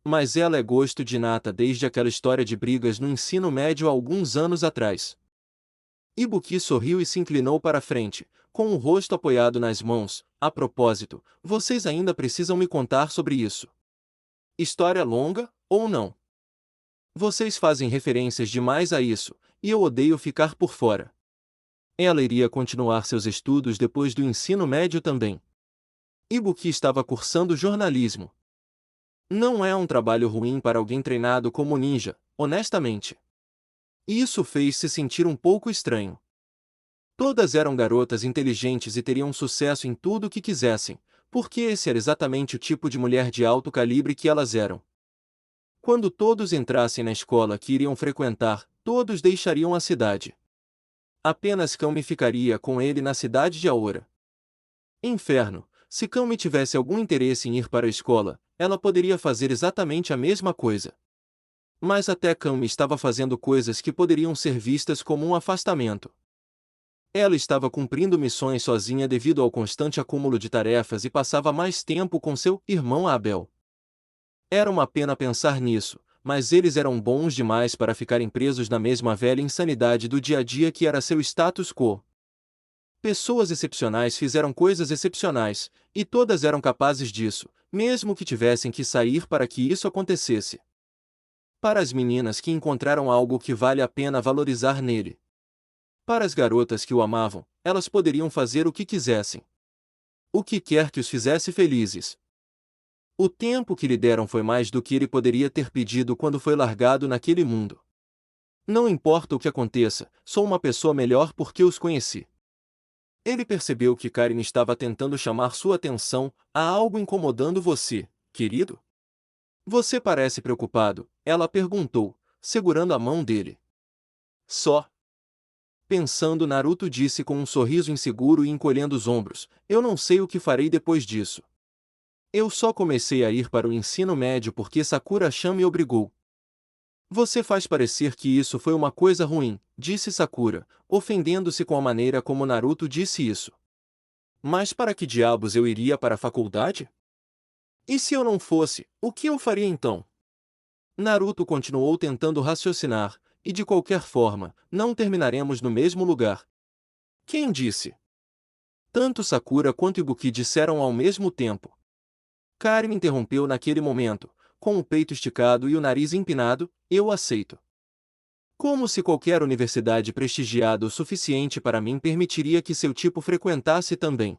Mas ela é gosto de Hinata desde aquela história de brigas no ensino médio há alguns anos atrás. Ibuki sorriu e se inclinou para a frente, com o rosto apoiado nas mãos. A propósito, vocês ainda precisam me contar sobre isso. História longa, ou não? Vocês fazem referências demais a isso, e eu odeio ficar por fora. Ela iria continuar seus estudos depois do ensino médio também. Ibuki estava cursando jornalismo. Não é um trabalho ruim para alguém treinado como ninja, honestamente. E isso fez-se sentir um pouco estranho. Todas eram garotas inteligentes e teriam sucesso em tudo o que quisessem, porque esse era exatamente o tipo de mulher de alto calibre que elas eram. Quando todos entrassem na escola que iriam frequentar, todos deixariam a cidade. Apenas Kami ficaria com ele na cidade de Aora. Inferno, se Kami tivesse algum interesse em ir para a escola, ela poderia fazer exatamente a mesma coisa. Mas até Kami estava fazendo coisas que poderiam ser vistas como um afastamento. Ela estava cumprindo missões sozinha devido ao constante acúmulo de tarefas e passava mais tempo com seu irmão Abel. Era uma pena pensar nisso, mas eles eram bons demais para ficarem presos na mesma velha insanidade do dia a dia que era seu status quo. Pessoas excepcionais fizeram coisas excepcionais, e todas eram capazes disso, mesmo que tivessem que sair para que isso acontecesse. Para as meninas que encontraram algo que vale a pena valorizar nele. Para as garotas que o amavam, elas poderiam fazer o que quisessem. O que quer que os fizesse felizes. O tempo que lhe deram foi mais do que ele poderia ter pedido quando foi largado naquele mundo. Não importa o que aconteça, sou uma pessoa melhor porque os conheci. Ele percebeu que Karin estava tentando chamar sua atenção. Há algo incomodando você, querido? Você parece preocupado, ela perguntou, segurando a mão dele. Só. Pensando, Naruto disse com um sorriso inseguro e encolhendo os ombros, eu não sei o que farei depois disso. Eu só comecei a ir para o ensino médio porque Sakura-chan me obrigou. Você faz parecer que isso foi uma coisa ruim, disse Sakura, ofendendo-se com a maneira como Naruto disse isso. Mas para que diabos eu iria para a faculdade? E se eu não fosse, o que eu faria então? Naruto continuou tentando raciocinar, e de qualquer forma, não terminaremos no mesmo lugar. Quem disse? Tanto Sakura quanto Ibuki disseram ao mesmo tempo. Karin interrompeu naquele momento, com o peito esticado e o nariz empinado, eu aceito. Como se qualquer universidade prestigiada o suficiente para mim permitiria que seu tipo frequentasse também.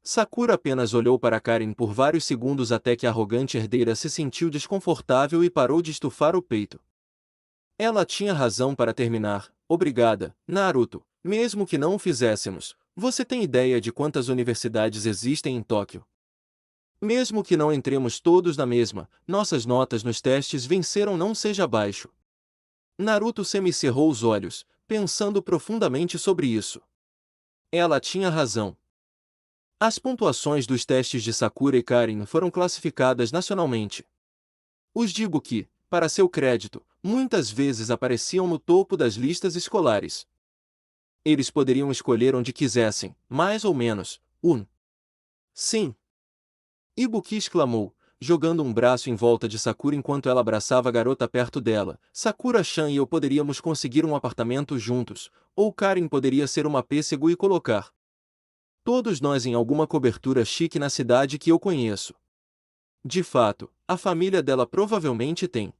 Sakura apenas olhou para Karin por vários segundos até que a arrogante herdeira se sentiu desconfortável e parou de estufar o peito. Ela tinha razão para terminar. Obrigada, Naruto, mesmo que não o fizéssemos. Você tem ideia de quantas universidades existem em Tóquio? Mesmo que não entremos todos na mesma, nossas notas nos testes venceram não seja baixo. Naruto semicerrou os olhos, pensando profundamente sobre isso. Ela tinha razão. As pontuações dos testes de Sakura e Karin foram classificadas nacionalmente. Os de Ibuki, para seu crédito, muitas vezes apareciam no topo das listas escolares. Eles poderiam escolher onde quisessem, mais ou menos, Sim. Ibuki exclamou, jogando um braço em volta de Sakura enquanto ela abraçava a garota perto dela. Sakura-chan e eu poderíamos conseguir um apartamento juntos, ou Karen poderia ser uma pêssego e colocar todos nós em alguma cobertura chique na cidade que eu conheço. De fato, a família dela provavelmente tem.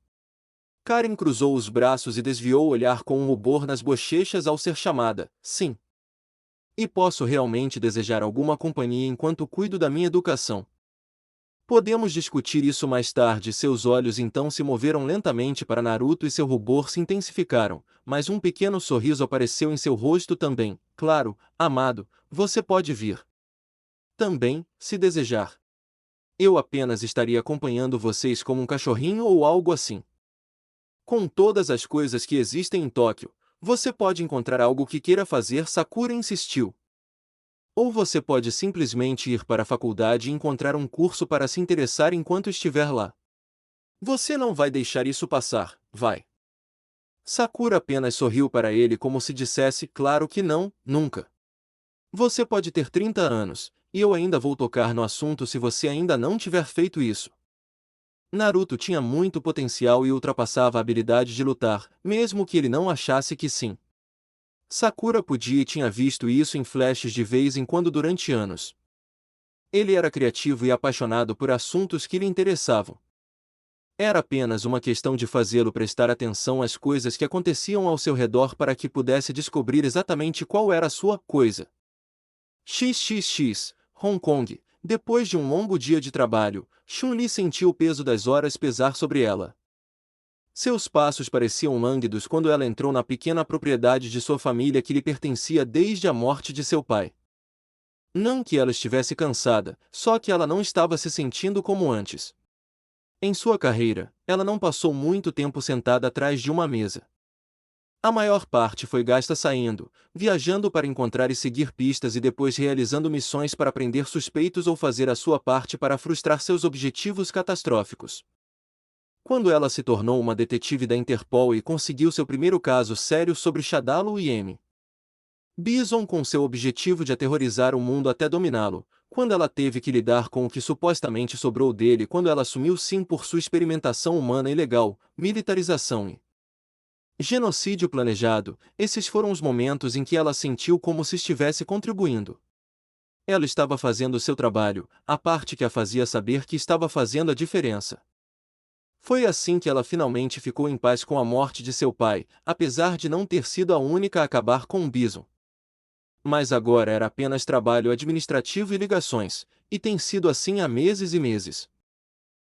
Karen cruzou os braços e desviou o olhar com um rubor nas bochechas ao ser chamada, sim. E posso realmente desejar alguma companhia enquanto cuido da minha educação. Podemos discutir isso mais tarde. Seus olhos então se moveram lentamente para Naruto e seu rubor se intensificaram, mas um pequeno sorriso apareceu em seu rosto também. Claro, amado, você pode vir. Também, se desejar. Eu apenas estaria acompanhando vocês como um cachorrinho ou algo assim. Com todas as coisas que existem em Tóquio, você pode encontrar algo que queira fazer, Sakura insistiu. Ou você pode simplesmente ir para a faculdade e encontrar um curso para se interessar enquanto estiver lá. Você não vai deixar isso passar, vai? Sakura apenas sorriu para ele como se dissesse, claro que não, nunca. Você pode ter 30 anos, e eu ainda vou tocar no assunto se você ainda não tiver feito isso. Naruto tinha muito potencial e ultrapassava a habilidade de lutar, mesmo que ele não achasse que sim. Sakura podia e tinha visto isso em flashes de vez em quando durante anos. Ele era criativo e apaixonado por assuntos que lhe interessavam. Era apenas uma questão de fazê-lo prestar atenção às coisas que aconteciam ao seu redor para que pudesse descobrir exatamente qual era a sua coisa. XXX, Hong Kong. Depois de um longo dia de trabalho, Chun-Li sentiu o peso das horas pesar sobre ela. Seus passos pareciam lânguidos quando ela entrou na pequena propriedade de sua família que lhe pertencia desde a morte de seu pai. Não que ela estivesse cansada, só que ela não estava se sentindo como antes. Em sua carreira, ela não passou muito tempo sentada atrás de uma mesa. A maior parte foi gasta saindo, viajando para encontrar e seguir pistas e depois realizando missões para prender suspeitos ou fazer a sua parte para frustrar seus objetivos catastróficos. Quando ela se tornou uma detetive da Interpol e conseguiu seu primeiro caso sério sobre Shadalo e M. Bison com seu objetivo de aterrorizar o mundo até dominá-lo, quando ela teve que lidar com o que supostamente sobrou dele quando ela assumiu sim por sua experimentação humana ilegal, militarização e genocídio planejado, esses foram os momentos em que ela sentiu como se estivesse contribuindo. Ela estava fazendo seu trabalho, a parte que a fazia saber que estava fazendo a diferença. Foi assim que ela finalmente ficou em paz com a morte de seu pai, apesar de não ter sido a única a acabar com o Bison. Mas agora era apenas trabalho administrativo e ligações, e tem sido assim há meses e meses.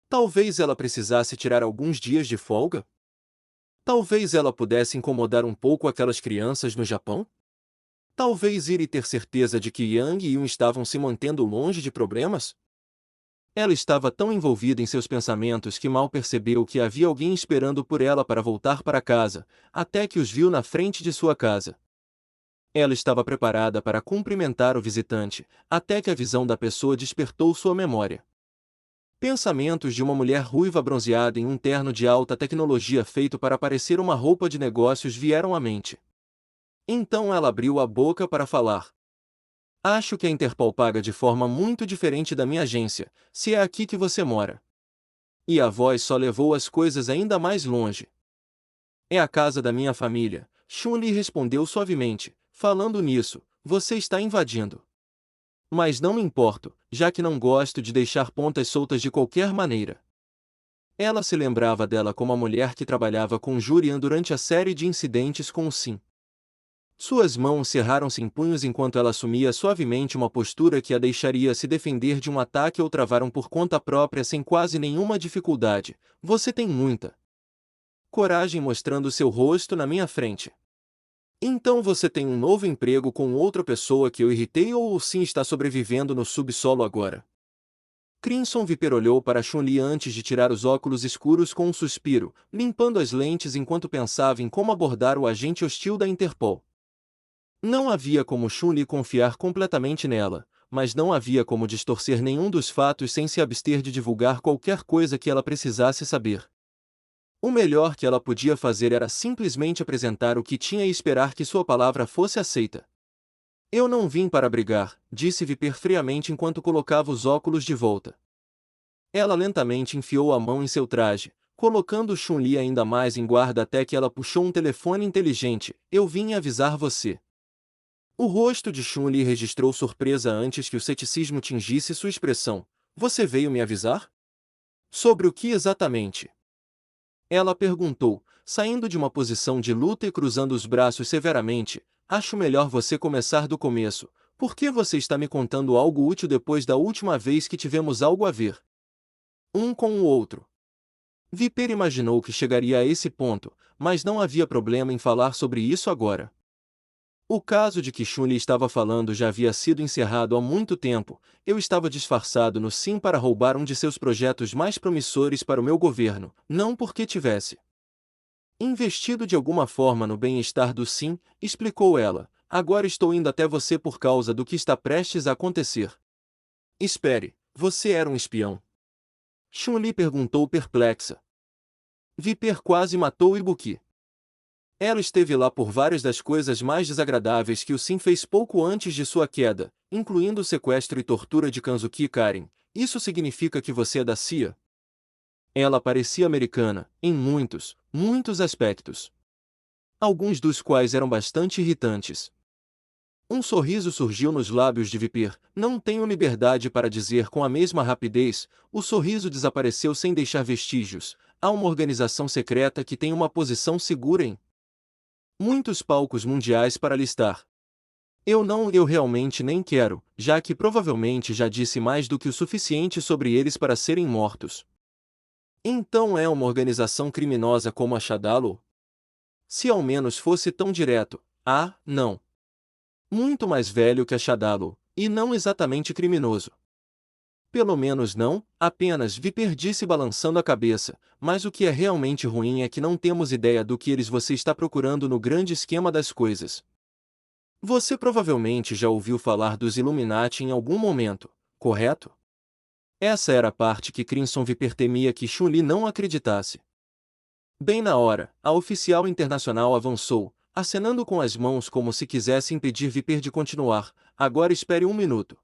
Talvez ela precisasse tirar alguns dias de folga? Talvez ela pudesse incomodar um pouco aquelas crianças no Japão? Talvez ir e ter certeza de que Yang e Yun estavam se mantendo longe de problemas? Ela estava tão envolvida em seus pensamentos que mal percebeu que havia alguém esperando por ela para voltar para casa, até que os viu na frente de sua casa. Ela estava preparada para cumprimentar o visitante, até que a visão da pessoa despertou sua memória. Pensamentos de uma mulher ruiva bronzeada em um terno de alta tecnologia feito para parecer uma roupa de negócios vieram à mente. Então ela abriu a boca para falar. Acho que a Interpol paga de forma muito diferente da minha agência, se é aqui que você mora. E a voz só levou as coisas ainda mais longe. É a casa da minha família, Chun-Li respondeu suavemente. Falando nisso, você está invadindo. Mas não me importo, já que não gosto de deixar pontas soltas de qualquer maneira. Ela se lembrava dela como a mulher que trabalhava com Jurian durante a série de incidentes com o Sim. Suas mãos cerraram-se em punhos enquanto ela assumia suavemente uma postura que a deixaria se defender de um ataque ou travaram por conta própria sem quase nenhuma dificuldade. Você tem muita coragem mostrando seu rosto na minha frente. Então você tem um novo emprego com outra pessoa que eu irritei ou sim está sobrevivendo no subsolo agora? Crimson Viper olhou para Chun-Li antes de tirar os óculos escuros com um suspiro, limpando as lentes enquanto pensava em como abordar o agente hostil da Interpol. Não havia como Chun-Li confiar completamente nela, mas não havia como distorcer nenhum dos fatos sem se abster de divulgar qualquer coisa que ela precisasse saber. O melhor que ela podia fazer era simplesmente apresentar o que tinha e esperar que sua palavra fosse aceita. Eu não vim para brigar, disse Viper friamente enquanto colocava os óculos de volta. Ela lentamente enfiou a mão em seu traje, colocando Chun-Li ainda mais em guarda até que ela puxou um telefone inteligente. Eu vim avisar você. O rosto de Chun-Li registrou surpresa antes que o ceticismo tingisse sua expressão. Você veio me avisar? Sobre o que exatamente? Ela perguntou, saindo de uma posição de luta e cruzando os braços severamente. Acho melhor você começar do começo. Por que você está me contando algo útil depois da última vez que tivemos algo a ver? Um com o outro. Viper imaginou que chegaria a esse ponto, mas não havia problema em falar sobre isso agora. O caso de que Chun-Li estava falando já havia sido encerrado há muito tempo. Eu estava disfarçado no Sim para roubar um de seus projetos mais promissores para o meu governo, não porque tivesse investido de alguma forma no bem-estar do Sim, explicou ela. Agora estou indo até você por causa do que está prestes a acontecer. Espere, você era um espião? Chun-Li perguntou perplexa. Viper quase matou Ibuki. Ela esteve lá por várias das coisas mais desagradáveis que o Sim fez pouco antes de sua queda, incluindo o sequestro e tortura de Kanzuki Karen. Isso significa que você é da CIA? Ela parecia americana, em muitos, muitos aspectos. Alguns dos quais eram bastante irritantes. Um sorriso surgiu nos lábios de Viper. Não tenho liberdade para dizer com a mesma rapidez. O sorriso desapareceu sem deixar vestígios. Há uma organização secreta que tem uma posição segura em muitos palcos mundiais para listar. Eu realmente nem quero, já que provavelmente já disse mais do que o suficiente sobre eles para serem mortos. Então é uma organização criminosa como a Shadalo? Se ao menos fosse tão direto. Ah, não. Muito mais velho que a Shadalo, e não exatamente criminoso. Pelo menos não, apenas Viper disse balançando a cabeça, mas o que é realmente ruim é que não temos ideia do que você está procurando no grande esquema das coisas. Você provavelmente já ouviu falar dos Illuminati em algum momento, correto? Essa era a parte que Crimson Viper temia que Chun-Li não acreditasse. Bem na hora, a oficial internacional avançou, acenando com as mãos como se quisesse impedir Viper de continuar. Agora espere um minuto.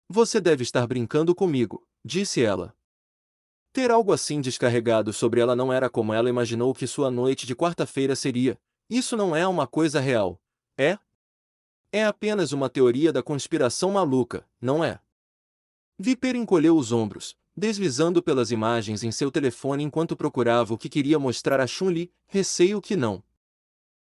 Você deve estar brincando comigo, disse ela. Ter algo assim descarregado sobre ela não era como ela imaginou que sua noite de quarta-feira seria. Isso não é uma coisa real, é? É apenas uma teoria da conspiração maluca, não é? Viper encolheu os ombros, deslizando pelas imagens em seu telefone enquanto procurava o que queria mostrar a Chun-Li. Receio que não.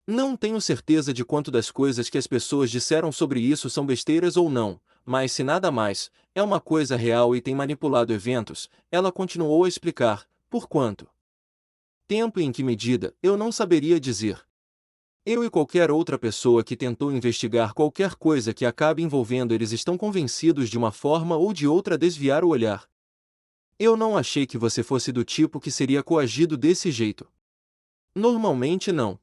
Não tenho certeza de quanto das coisas que as pessoas disseram sobre isso são besteiras ou não, mas se nada mais, é uma coisa real e tem manipulado eventos. Ela continuou a explicar. Por quanto tempo e em que medida, eu não saberia dizer. Eu e qualquer outra pessoa que tentou investigar qualquer coisa que acabe envolvendo eles estão convencidos de uma forma ou de outra a desviar o olhar. Eu não achei que você fosse do tipo que seria coagido desse jeito. Normalmente não.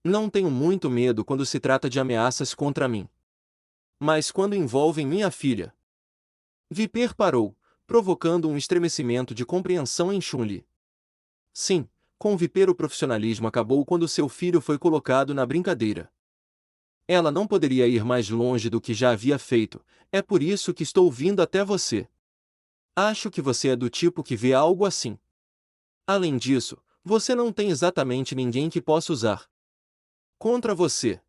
Não tenho muito medo quando se trata de ameaças contra mim. Mas quando envolvem minha filha. Viper parou, provocando um estremecimento de compreensão em Chun-Li. Sim, com Viper o profissionalismo acabou quando seu filho foi colocado na brincadeira. Ela não poderia ir mais longe do que já havia feito, é por isso que estou vindo até você. Acho que você é do tipo que vê algo assim. Além disso, você não tem exatamente ninguém que possa usar contra você.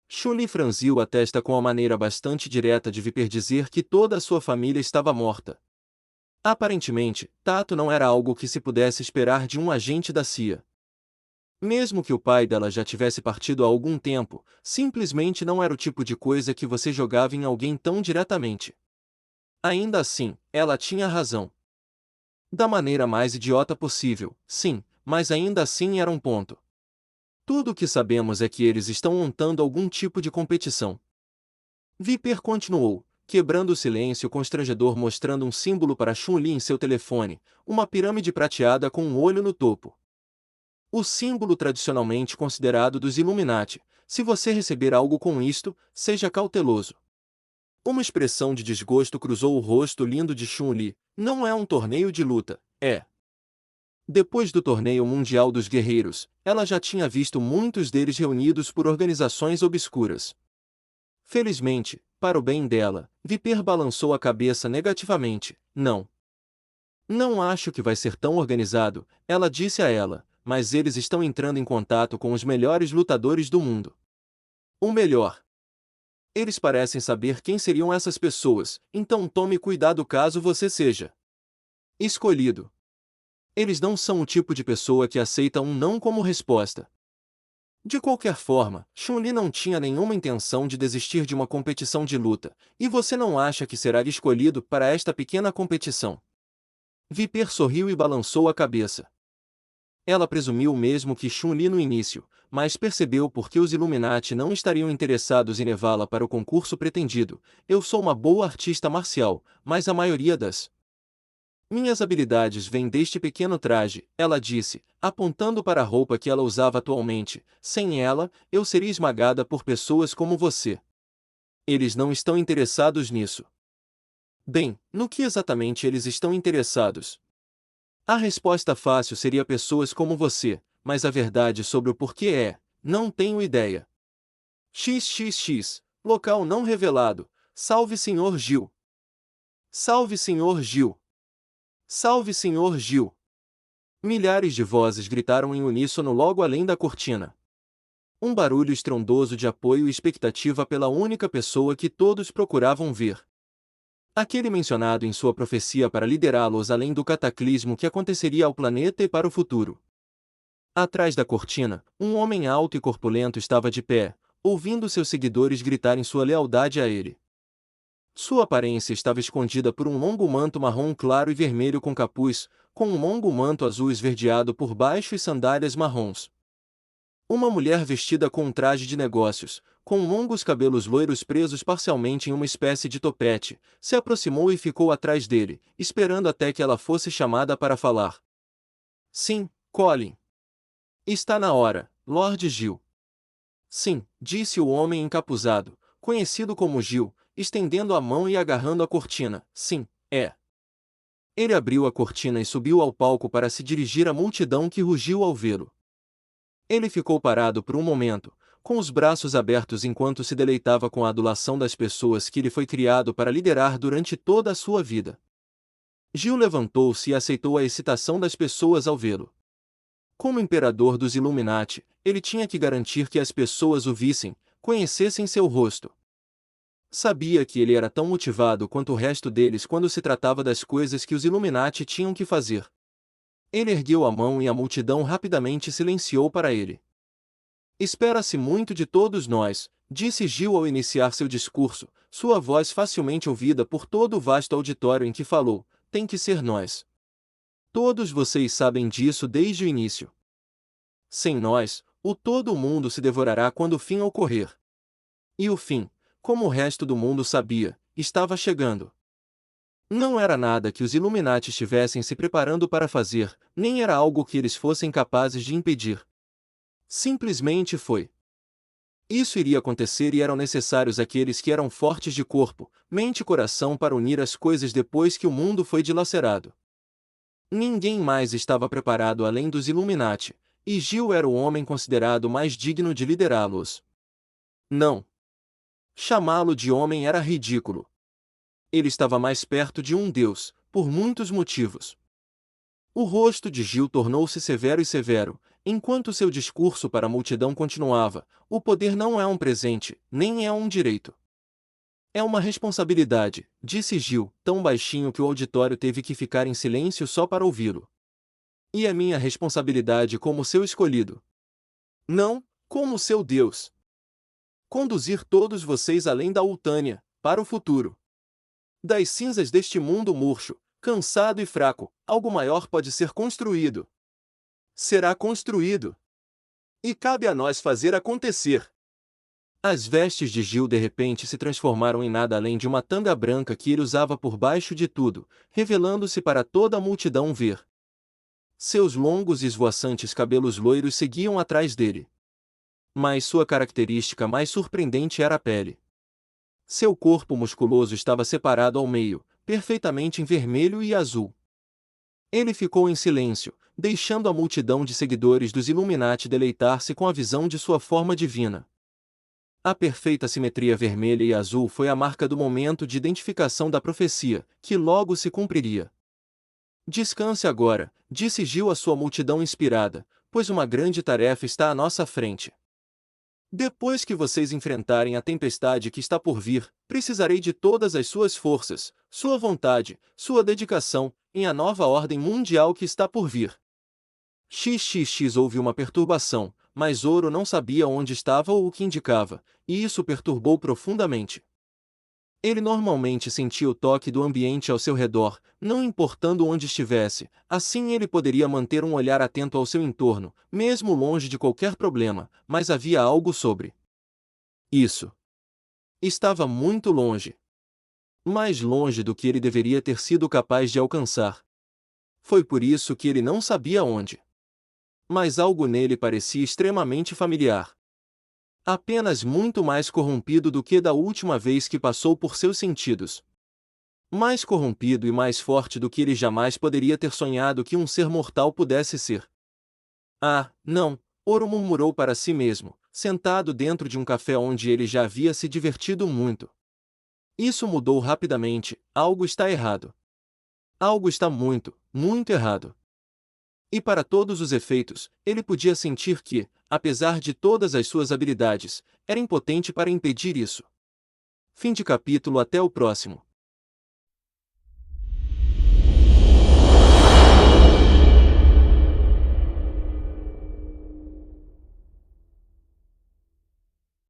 Chun-Li franziu a testa com a maneira bastante direta de Viper dizer que toda a sua família estava morta. Aparentemente, tato não era algo que se pudesse esperar de um agente da CIA. Mesmo que o pai dela já tivesse partido há algum tempo, simplesmente não era o tipo de coisa que você jogava em alguém tão diretamente. Ainda assim, ela tinha razão. Da maneira mais idiota possível, sim, mas ainda assim era um ponto. Tudo o que sabemos é que eles estão montando algum tipo de competição. Viper continuou, quebrando o silêncio constrangedor mostrando um símbolo para Chun-Li em seu telefone, uma pirâmide prateada com um olho no topo. O símbolo tradicionalmente considerado dos Illuminati. Se você receber algo com isto, seja cauteloso. Uma expressão de desgosto cruzou o rosto lindo de Chun-Li. Não é um torneio de luta, é. Depois do Torneio Mundial dos Guerreiros, ela já tinha visto muitos deles reunidos por organizações obscuras. Felizmente, para o bem dela, Viper balançou a cabeça negativamente. Não. Não acho que vai ser tão organizado, ela disse a ela, mas eles estão entrando em contato com os melhores lutadores do mundo. O melhor. Eles parecem saber quem seriam essas pessoas, então tome cuidado caso você seja escolhido. Eles não são o tipo de pessoa que aceita um não como resposta. De qualquer forma, Chun-Li não tinha nenhuma intenção de desistir de uma competição de luta, e você não acha que será escolhido para esta pequena competição? Viper sorriu e balançou a cabeça. Ela presumiu mesmo que Chun-Li no início, mas percebeu por que os Illuminati não estariam interessados em levá-la para o concurso pretendido. Eu sou uma boa artista marcial, mas a maioria das minhas habilidades vêm deste pequeno traje, ela disse, apontando para a roupa que ela usava atualmente. Sem ela, eu seria esmagada por pessoas como você. Eles não estão interessados nisso. Bem, no que exatamente eles estão interessados? A resposta fácil seria pessoas como você, mas a verdade sobre o porquê é, não tenho ideia. XXX, local não revelado. Salve Senhor Gil. Salve Senhor Gil. Salve Senhor Gil. Milhares de vozes gritaram em uníssono logo além da cortina. Um barulho estrondoso de apoio e expectativa pela única pessoa que todos procuravam ver. Aquele mencionado em sua profecia para liderá-los além do cataclismo que aconteceria ao planeta e para o futuro. Atrás da cortina, um homem alto e corpulento estava de pé, ouvindo seus seguidores gritarem sua lealdade a ele. Sua aparência estava escondida por um longo manto marrom claro e vermelho com capuz, com um longo manto azul esverdeado por baixo e sandálias marrons. Uma mulher vestida com um traje de negócios, com longos cabelos loiros presos parcialmente em uma espécie de topete, se aproximou e ficou atrás dele, esperando até que ela fosse chamada para falar. Sim, Colin. Está na hora, Lord Gil. Sim, disse o homem encapuzado, conhecido como Gil, estendendo a mão e agarrando a cortina. Sim, é. Ele abriu a cortina e subiu ao palco para se dirigir à multidão que rugiu ao vê-lo. Ele ficou parado por um momento, com os braços abertos enquanto se deleitava com a adulação das pessoas que ele foi criado para liderar durante toda a sua vida. Gil levantou-se e aceitou a excitação das pessoas ao vê-lo. Como imperador dos Illuminati, ele tinha que garantir que as pessoas o vissem, conhecessem seu rosto. Sabia que ele era tão motivado quanto o resto deles quando se tratava das coisas que os Illuminati tinham que fazer. Ele ergueu a mão e a multidão rapidamente silenciou para ele. Espera-se muito de todos nós, disse Gil ao iniciar seu discurso, sua voz facilmente ouvida por todo o vasto auditório em que falou, tem que ser nós. Todos vocês sabem disso desde o início. Sem nós, todo o mundo se devorará quando o fim ocorrer. E o fim, como o resto do mundo sabia, estava chegando. Não era nada que os Illuminati estivessem se preparando para fazer, nem era algo que eles fossem capazes de impedir. Simplesmente foi. Isso iria acontecer e eram necessários aqueles que eram fortes de corpo, mente e coração para unir as coisas depois que o mundo foi dilacerado. Ninguém mais estava preparado além dos Illuminati, e Gil era o homem considerado mais digno de liderá-los. Não. Chamá-lo de homem era ridículo. Ele estava mais perto de um deus, por muitos motivos. O rosto de Gil tornou-se severo e severo, enquanto seu discurso para a multidão continuava: o poder não é um presente, nem é um direito. É uma responsabilidade, disse Gil, tão baixinho que o auditório teve que ficar em silêncio só para ouvi-lo. E é minha responsabilidade como seu escolhido. Não, como seu Deus. Conduzir todos vocês além da Ultânia, para o futuro. Das cinzas deste mundo murcho, cansado e fraco, algo maior pode ser construído. Será construído. E cabe a nós fazer acontecer. As vestes de Gil de repente se transformaram em nada além de uma tanga branca que ele usava por baixo de tudo, revelando-se para toda a multidão ver. Seus longos e esvoaçantes cabelos loiros seguiam atrás dele. Mas sua característica mais surpreendente era a pele. Seu corpo musculoso estava separado ao meio, perfeitamente em vermelho e azul. Ele ficou em silêncio, deixando a multidão de seguidores dos Illuminati deleitar-se com a visão de sua forma divina. A perfeita simetria vermelha e azul foi a marca do momento de identificação da profecia, que logo se cumpriria. Descanse agora, disse Gil à sua multidão inspirada, pois uma grande tarefa está à nossa frente. Depois que vocês enfrentarem a tempestade que está por vir, precisarei de todas as suas forças, sua vontade, sua dedicação, em a nova ordem mundial que está por vir. XXX houve uma perturbação, mas Zoro não sabia onde estava ou o que indicava, e isso perturbou profundamente. Ele normalmente sentia o toque do ambiente ao seu redor, não importando onde estivesse, assim ele poderia manter um olhar atento ao seu entorno, mesmo longe de qualquer problema, mas havia algo sobre isso. Estava muito longe. Mais longe do que ele deveria ter sido capaz de alcançar. Foi por isso que ele não sabia onde. Mas algo nele parecia extremamente familiar. Apenas muito mais corrompido do que da última vez que passou por seus sentidos. Mais corrompido e mais forte do que ele jamais poderia ter sonhado que um ser mortal pudesse ser. Ah, não, Oro murmurou para si mesmo, sentado dentro de um café onde ele já havia se divertido muito. Isso mudou rapidamente, algo está errado. Algo está muito, muito errado. E para todos os efeitos, ele podia sentir que, apesar de todas as suas habilidades, era impotente para impedir isso. Fim de capítulo. Até o próximo.